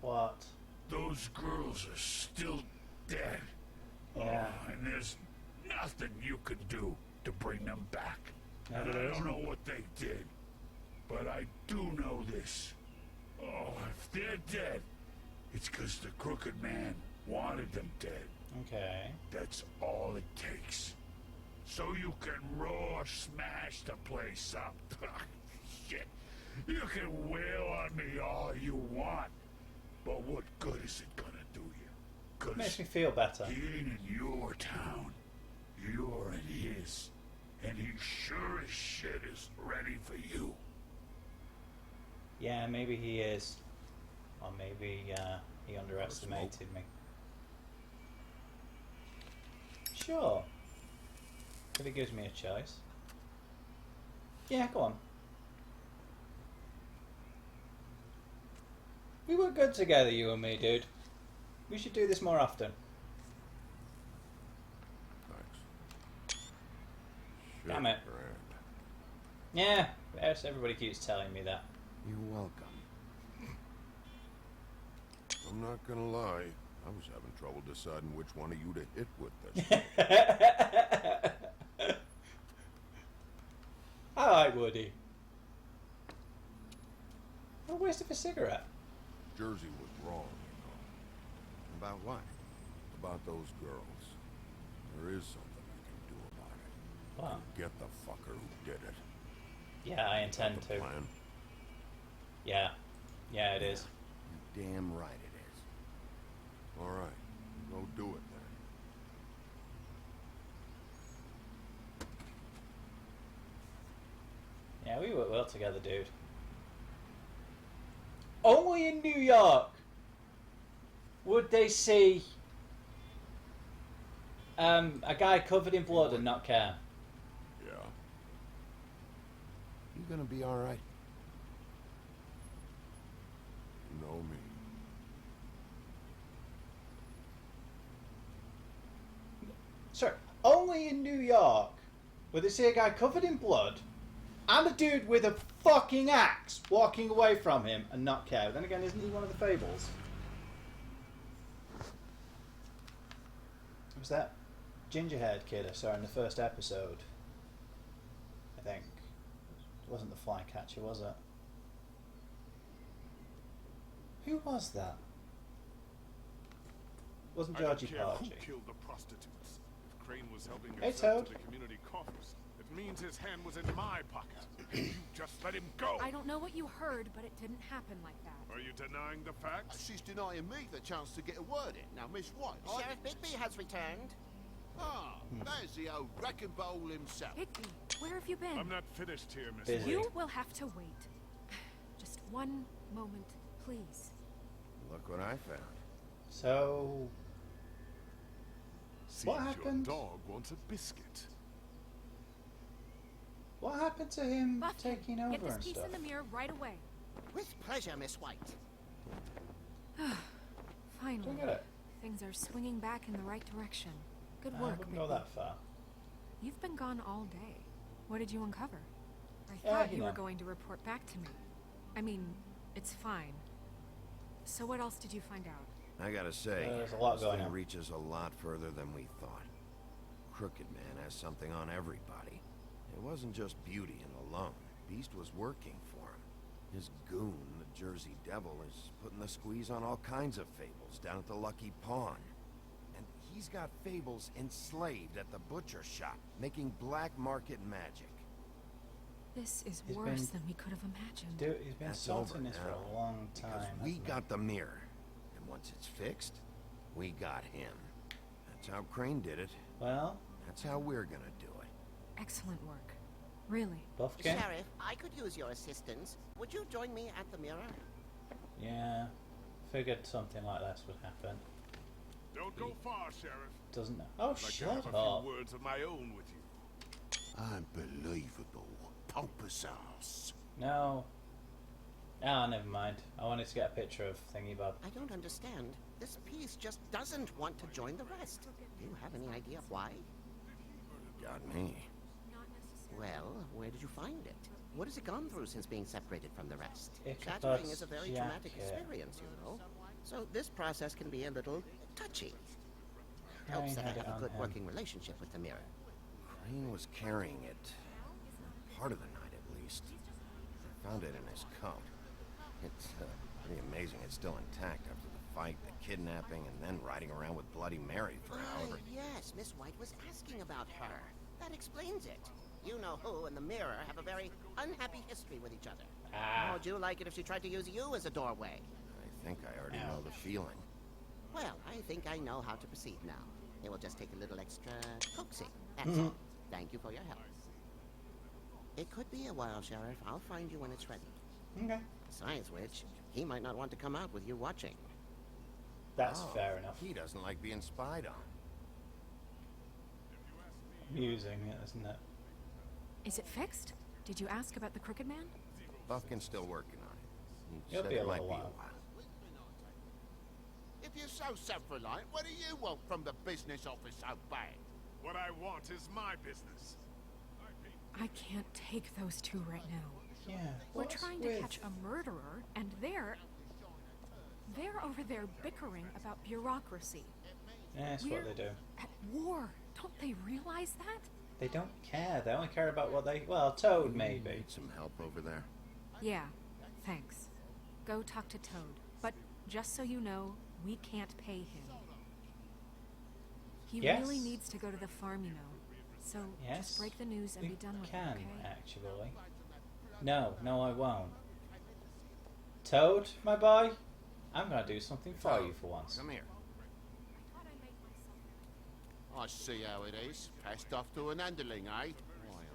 What? Those girls are still dead. Yeah. And there's nothing you can do to bring them back. No, And there I don't isn't. know what they did, but I do know this. Oh, if they're dead, it's because the crooked man wanted them dead. Okay. That's all it takes. So you can raw smash the place up. Shit. You can wail on me all you want, but what good is it gonna do you? 'Cause Makes me feel better. he ain't in your town. You're in his. And he sure as shit is ready for you. Yeah, maybe he is. Or maybe he underestimated me. Sure. If it gives me a choice. Yeah, go on. We were good together, you and me, dude. We should do this more often. Thanks. Damn it. Grand. Yeah, yes, everybody keeps telling me that. You're welcome. I'm not gonna lie. I was having trouble deciding which one of you to hit with this. I like Woody. What a waste of a cigarette. Jersey was wrong, you know. About what? About those girls. There is something I can do about it. What? Get the fucker who did it. Yeah, I intend The to. plan? Yeah. Yeah, it is. You damn right it is. All right, go do it then. Yeah, we work well together, dude. Only in New York would they see a guy covered in blood and not care. Yeah. You gonna be all right? You know me. Sir, only in New York would they see a guy covered in blood and a dude with a fucking axe walking away from him and not care. Then again, isn't he one of the Fables? was that ginger-haired kid I saw in the first episode. I think. It wasn't the flycatcher, was it? Who was that? Wasn't Georgie Who Porgy? killed the prostitutes? If Crane was helping Hey, himself Toad. to the community coffers, it means his hand was in my pocket. You just let him go. I don't know what you heard, but it didn't happen like that. Are you denying the facts? She's denying me the chance to get a word in. Now, Miss White, Sheriff Bigby has returned. Ah, there's the old wrecking bowl himself. Bigby, where have you been? I'm not finished here, Miss Busy. You will have to wait. Just one moment, please. Look what I found. So, Seems what happened? Your dog wants a biscuit. What happened to him Buffy, taking over get this and piece stuff? in the mirror right away. With pleasure, Miss White. Finally, Look at it. things are swinging back in the right direction. Good I work, wouldn't go Bigby. that far. You've been gone all day. What did you uncover? I Yeah, thought you you were know. going to report back to me. I mean, it's fine. So what else did you find out? I gotta say, There's a lot this going thing on. reaches a lot further than we thought. Crooked Man has something on everybody. It wasn't just beauty and alone. Beast was working for him. His goon, the Jersey Devil, is putting the squeeze on all kinds of Fables down at the Lucky Pawn. And he's got Fables enslaved at the butcher shop, making black market magic. This is He's worse been- than we could have imagined. Dude, he's been That's salting over this for now, a long Because time. we hasn't he? got the mirror. And once it's fixed, we got him. That's how Crane did it. Well, That's how we're gonna do it. Excellent work. Really. Buffkin? Sheriff, I could use your assistance. Would you join me at the mirror? Yeah. Figured something like this would happen. Don't go far, Sheriff. Doesn't it? Oh, I'd like to shut have a up. few words of my own with you. Unbelievable. Pompous ass. No. Ah, never mind. I wanted to get a picture of Thingy Bob. I don't understand. This piece just doesn't want to join the rest. Do you have any idea why? Got me. Well, where did you find it? What has it gone through since being separated from the rest? Ichabod's Shattering is a very traumatic jacket. experience, you know. So this process can be a little touchy. Crane Helps that I had it have a on good him. working relationship with the mirror. Crane was carrying it. Part of the night, at least. I found it in his coat. It's pretty amazing it's still intact after the fight, the kidnapping, and then riding around with Bloody Mary for however... Yes, Miss White was asking about her. That explains it. You know who and the mirror have a very unhappy history with each other. Ah. How would you like it if she tried to use you as a doorway? I think I already know the feeling. Well, I think I know how to proceed now. It will just take a little extra coaxing. That's all. Thank you for your help. It could be a while, Sheriff. I'll find you when it's ready. Okay. Besides which, he might not want to come out with you watching. That's Oh, fair enough. He doesn't like being spied on. Amusing, isn't it? Is it fixed? Did you ask about the Crooked Man? Buffkin's still working on it. He He'll said be it a might little be a while. while. If you're so self-reliant, what do you want from the business office so bad? What I want is my business. I can't take those two right now. Yeah. We're what's trying to with- catch a murderer, and they're over there bickering about bureaucracy. Yeah, that's We're what they do. at war. Don't they realize that? They don't care. They only care about what they... Well, Toad, maybe. Need some help over there? Yeah, thanks. Go talk to Toad. But just so you know, we can't pay him. He Yes. really needs to go to the farm, you know. So Yes. just break the news and We be done with can, it, okay? actually. No, I won't. Toad, my boy, I'm gonna do something for you for once. Come here. I see how it is. Passed off to an underling, eh? Why am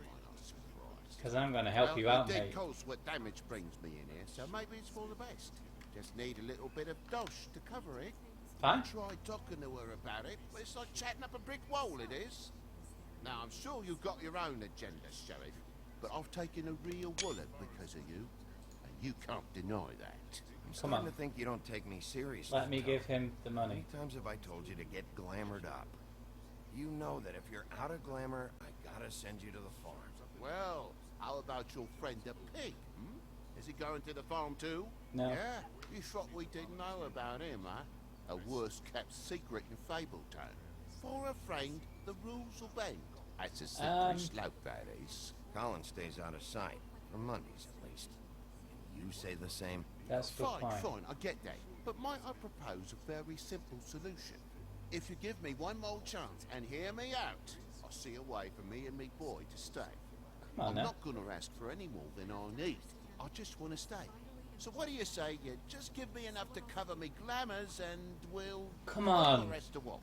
I not surprised? Because I'm gonna help you out, It mate. did cause what damage brings me in here, so maybe it's for the best. Just need a little bit of dosh to cover it. Fine. Try talking to her about it, but it's like chatting up a brick wall, it is. Now, I'm sure you've got your own agenda, Sheriff, but I've taken a real wallet because of you, and you can't deny that. I'm Come starting on. to think you don't take me seriously. Let me Toad. give him the How money. many times have I told you to get glamored up? You know that if you're out of glamour, I gotta send you to the farm. Well, how about your friend the pig, hmm? Is he going to the farm too? No. Yeah? You thought we didn't know about him, huh? A worst-kept secret in Fabletown. For a friend, the rules will bend. That's a slippery slope, that is. Colin stays out of sight, for Mondays at least. Can you say the same? That's good Fine, point. fine, I get that. But might I propose a very simple solution? If you give me one more chance and hear me out, I'll see a way for me and me boy to stay. Come on I'm now. not gonna ask for any more than I need. I just want to stay. So what do you say you just give me enough to cover me glamours and we'll... Come on. The rest to wash.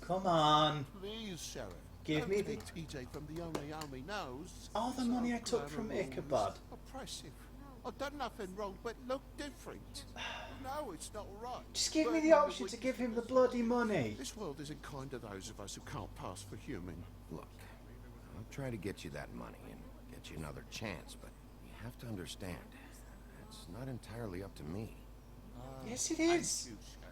Come on. Please, Sheriff. Give me the... TJ from the only army knows. All the money I took from Ichabod. Oppressive. I've done nothing wrong but look different. No, it's not right. Just give me the option to give him the bloody money. This world isn't kind to those of us who can't pass for human. Look, I'll try to get you that money and get you another chance, but you have to understand, it's not entirely up to me. Yes, it is.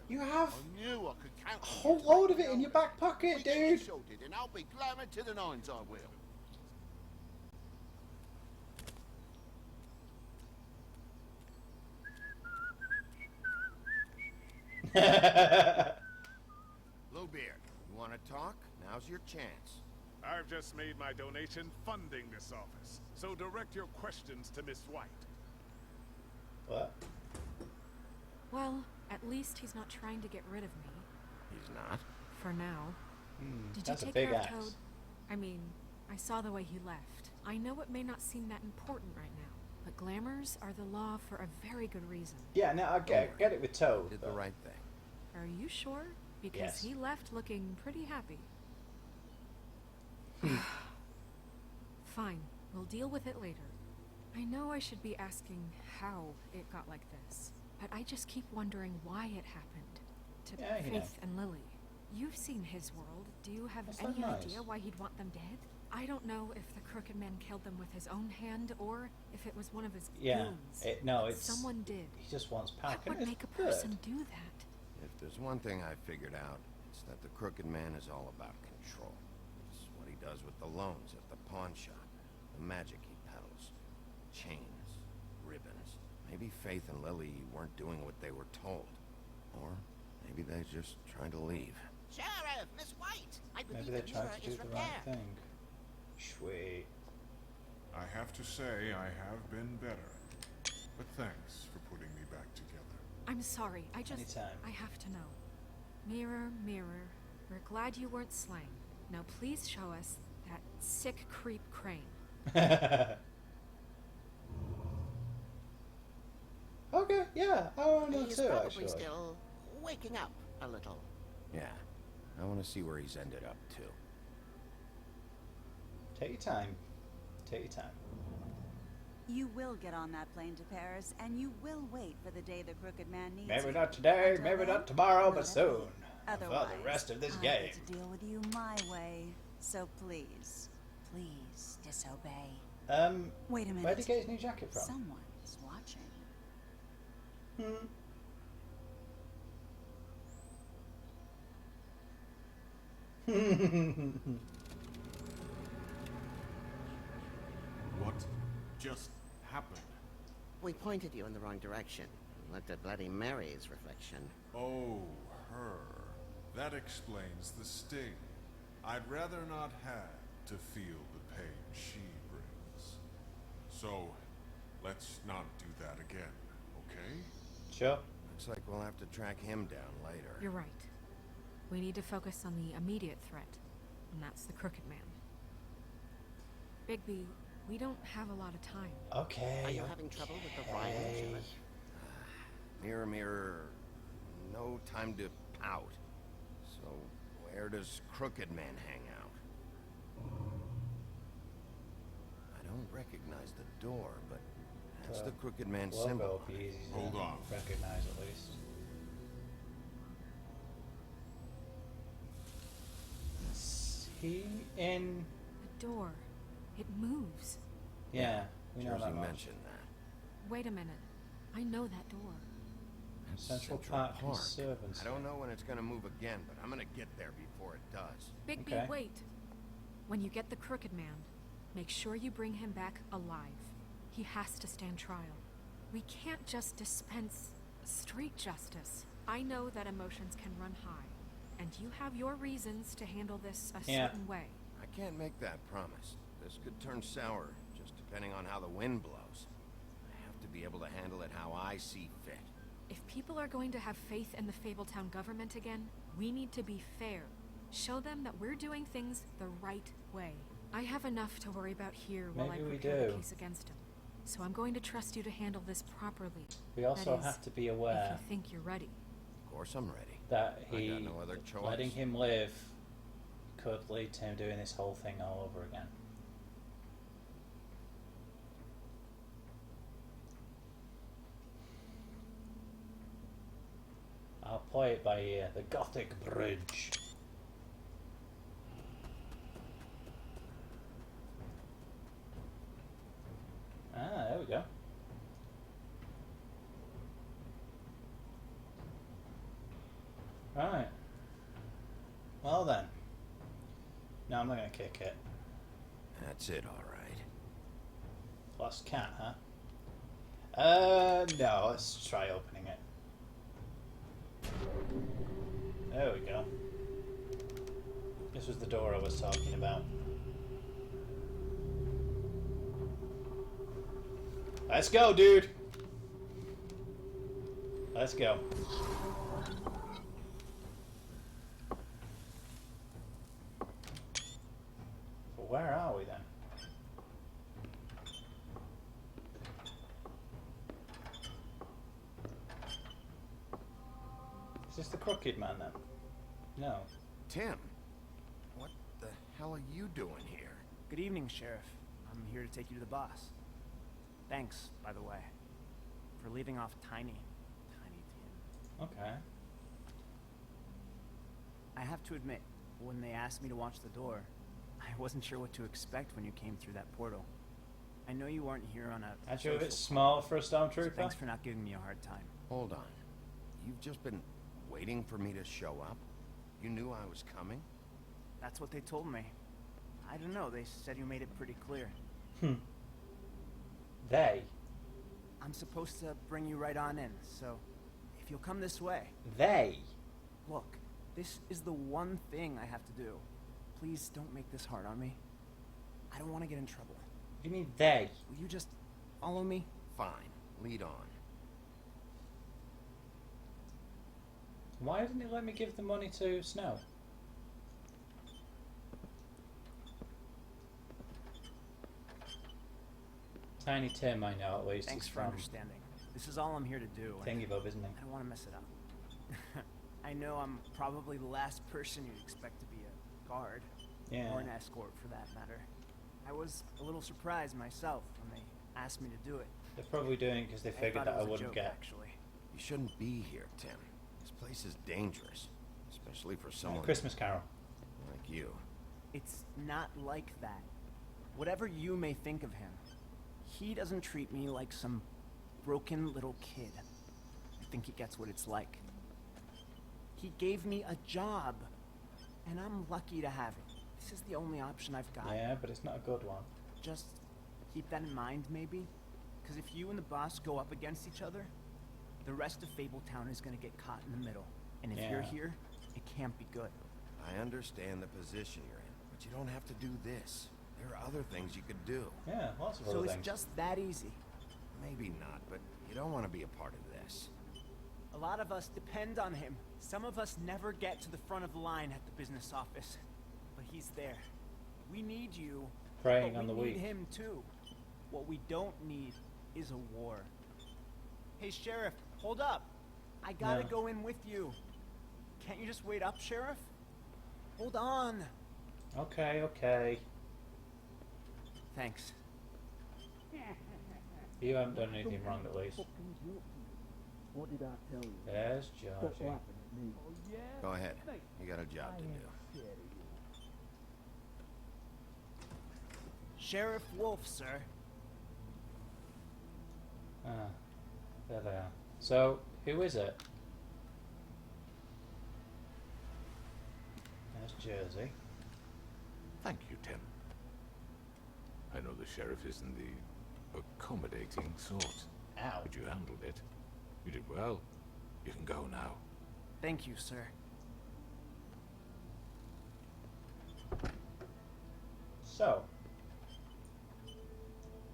You have I knew I could count a whole load of it in your back pocket, dude. sorted, and I'll be glamour to the nines, I will. Bluebeard, you want to talk? Now's your chance. I've just made my donation funding this office, so direct your questions to Miss White. What? Well, at least he's not trying to get rid of me. He's not? For now. Did that's a you take big care axe. of Toad? I mean, I saw the way he left. I know it may not seem that important right now, but glamours are the law for a very good reason. Yeah, no, I get it with Toad. Did the right thing. Are you sure? Because Yes. he left looking pretty happy. Fine, we'll deal with it later. I know I should be asking how it got like this, but I just keep wondering why it happened. To Yeah, you know. Faith and Lily. You've seen his world. Do you have That's any not nice. idea why he'd want them dead? I don't know if the Crooked Man killed them with his own hand or if it was one of his Yeah, goons. no, But it's... someone did. He just wants power. What would make a person do that? If there's one thing I figured out, it's that the Crooked Man is all about control. It's what he does with the loans at the pawn shop, the magic he peddles, chains, ribbons. Maybe Faith and Lily weren't doing what they were told. Or maybe they're just trying to leave. Sheriff, Miss White! I believe Maybe they the tried mirror to do is the repaired. right thing. Sweet. I have to say I have been better. But thanks for putting me back together. I'm sorry, I Anytime. have to know. Mirror, mirror, we're glad you weren't slain. Now please show us that sick creep Crane. Okay, yeah, I want to know He's too, probably actually. still waking up a little. Yeah, I want to see where he's ended up, too. Take your time. Take your time. You will get on that plane to Paris, and you will wait for the day the Crooked Man needs Maybe you. not today, Until maybe then, not tomorrow, know but that soon. Otherwise, For the rest of this I game. get to deal with you my way. So please, please disobey. Wait a minute. Where did he get his new jacket from? Someone is watching. What just happened? We pointed you in the wrong direction. Looked at Bloody Mary's reflection. Oh, her. That explains the sting. I'd rather not have to feel the pain she brings. So, let's not do that again, okay? Sure. Looks like we'll have to track him down later. You're right. We need to focus on the immediate threat, and that's the Crooked Man. Bigby, we don't have a lot of time. Okay. Are you having trouble with the writing, Sheriff? Mirror, mirror, no time to pout. So, where does Crooked Man hang out? I don't recognize the door, but that's the Crooked Man logo symbol. will be easy to Hold on. recognize at least. Is he in? The door. It moves. Yeah, we know Jersey that much. mentioned that. Wait a minute. I know that door. That's Central Park Conservancy. I don't know when it's gonna move again, but I'm gonna get there before it does. Bigby, Okay. wait. When you get the Crooked Man, make sure you bring him back alive. He has to stand trial. We can't just dispense street justice. I know that emotions can run high, and you have your reasons to handle this a certain way. I can't make that promise. This could turn sour, just depending on how the wind blows. I have to be able to handle it how I see fit. If people are going to have faith in the Fabletown government again, we need to be fair. Show them that we're doing things the right way. I have enough to worry about here while I prepare the case against him. So I'm going to trust you to handle this properly. We also have to be aware if you think you're ready. Of course I'm ready. That I got no other choice. Letting him live could lead to him doing this whole thing all over again. I'll play it by ear. The Gothic Bridge. Ah, there we go. Right. Well then. No, I'm not gonna kick it. That's it, all right. Lost cat, huh? No, let's try opening it. There we go. This was the door I was talking about. Let's go, dude! Let's go. But where are we then? Is this the Crooked Man then? No. Tim, what the hell are you doing here? Good evening, Sheriff. I'm here to take you to the boss. Thanks, by the way, for leaving off Tiny Tim. Okay. I have to admit, when they asked me to watch the door, I wasn't sure what to expect when you came through that portal. I know you weren't here on a... Actually, a bit small for a stormtrooper. So thanks for not giving me a hard time. Hold on. You've just been waiting for me to show up? You knew I was coming? That's what they told me. I don't know, they said you made it pretty clear. They? I'm supposed to bring you right on in, so if you'll come this way. They? Look, this is the one thing I have to do. Please don't make this hard on me. I don't want to get in trouble. What do you mean they? Will you just follow me? Fine. Lead on. Why didn't it let me give the money to Snow? Tiny Tim, I know at least. Thanks for understanding. This is all I'm here to do. Thingy Bob, isn't he? I don't want to mess it up. I know I'm probably the last person you'd expect to be a guard. Yeah. Or an escort, for that matter. I was a little surprised myself when they asked me to do it. They're probably doing it because they figured that I wouldn't get. Actually. You shouldn't be here, Tim. This place is dangerous, especially for someone... Christmas Carol. Like you. It's not like that. Whatever you may think of him, he doesn't treat me like some broken little kid. I think he gets what it's like. He gave me a job, and I'm lucky to have it. This is the only option I've got. Yeah, but it's not a good one. Just keep that in mind, maybe? Because if you and the boss go up against each other, the rest of Fabletown is going to get caught in the middle. And if you're here, it can't be good. I understand the position you're in, but you don't have to do this. There are other things you could do. Yeah, lots of other things. So it's just that easy? Maybe not, but you don't want to be a part of this. A lot of us depend on him. Some of us never get to the front of the line at the business office. But he's there. We need you. Preying on the weak. We need him too. What we don't need is a war. Hey, Sheriff, hold up. I gotta go in with you. Can't you just wait up, Sheriff? Hold on. Okay, okay. Thanks. You haven't done anything wrong, at least. What did I tell you? There's Georgie. Go ahead. You got a job to do. Sheriff Wolf, sir. Ah, there they are. So, who is it? There's Jersey. Thank you, Tim. I know the sheriff isn't the accommodating sort. Ow. But you handled it. You did well. You can go now. Thank you, sir. So.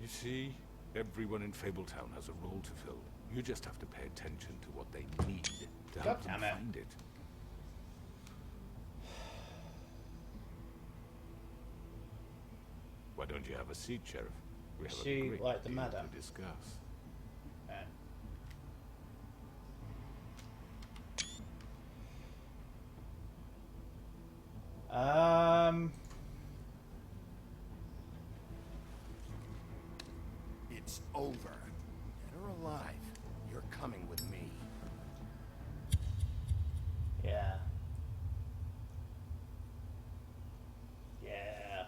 You see, everyone in Fabletown has a role to fill. You just have to pay attention to what they need to help them find it. Why don't you have a seat, Sheriff? We have a great like the deal madam to discuss. It's over. Dead or alive, you're coming with me. Yeah. Yeah.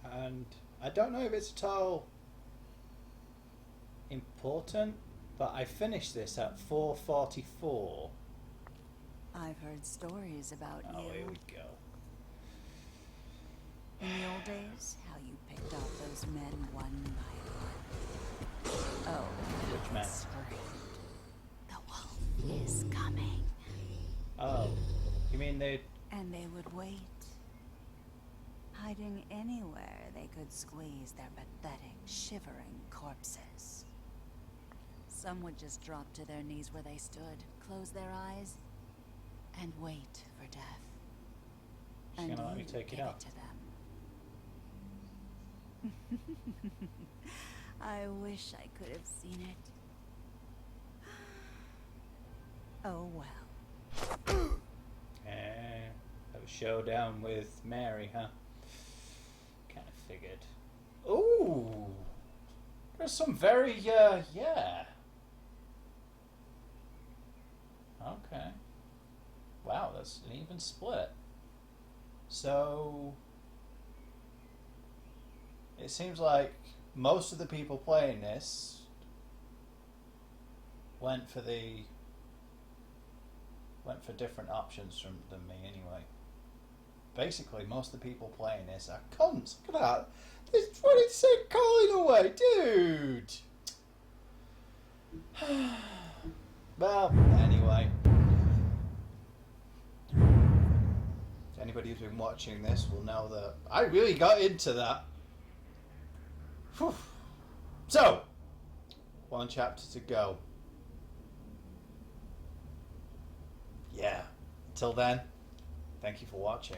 And I don't know if it's at all important, but I finished this at 4:44. I've heard stories about you. Oh, here we go. In the old days, how you picked off those men one by one. Oh, which man? The wolf is coming. Oh, you mean they... And they would wait, hiding anywhere they could squeeze their pathetic, shivering corpses. Some would just drop to their knees where they stood, close their eyes, and wait for death. She's gonna let me take it out. To them. I wish I could have seen it. Oh well. Have a showdown with Mary, huh? Kind of figured. Ooh! There's some very, yeah. Okay. Wow, that's an even split. So... it seems like most of the people playing this went for different options than me anyway. Basically, most of the people playing this are cunts. Look at that. There's 26 calling away, dude. Well, anyway. Anybody who's been watching this will know that I really got into that. Whew. So, one chapter to go. Yeah. Until then, thank you for watching.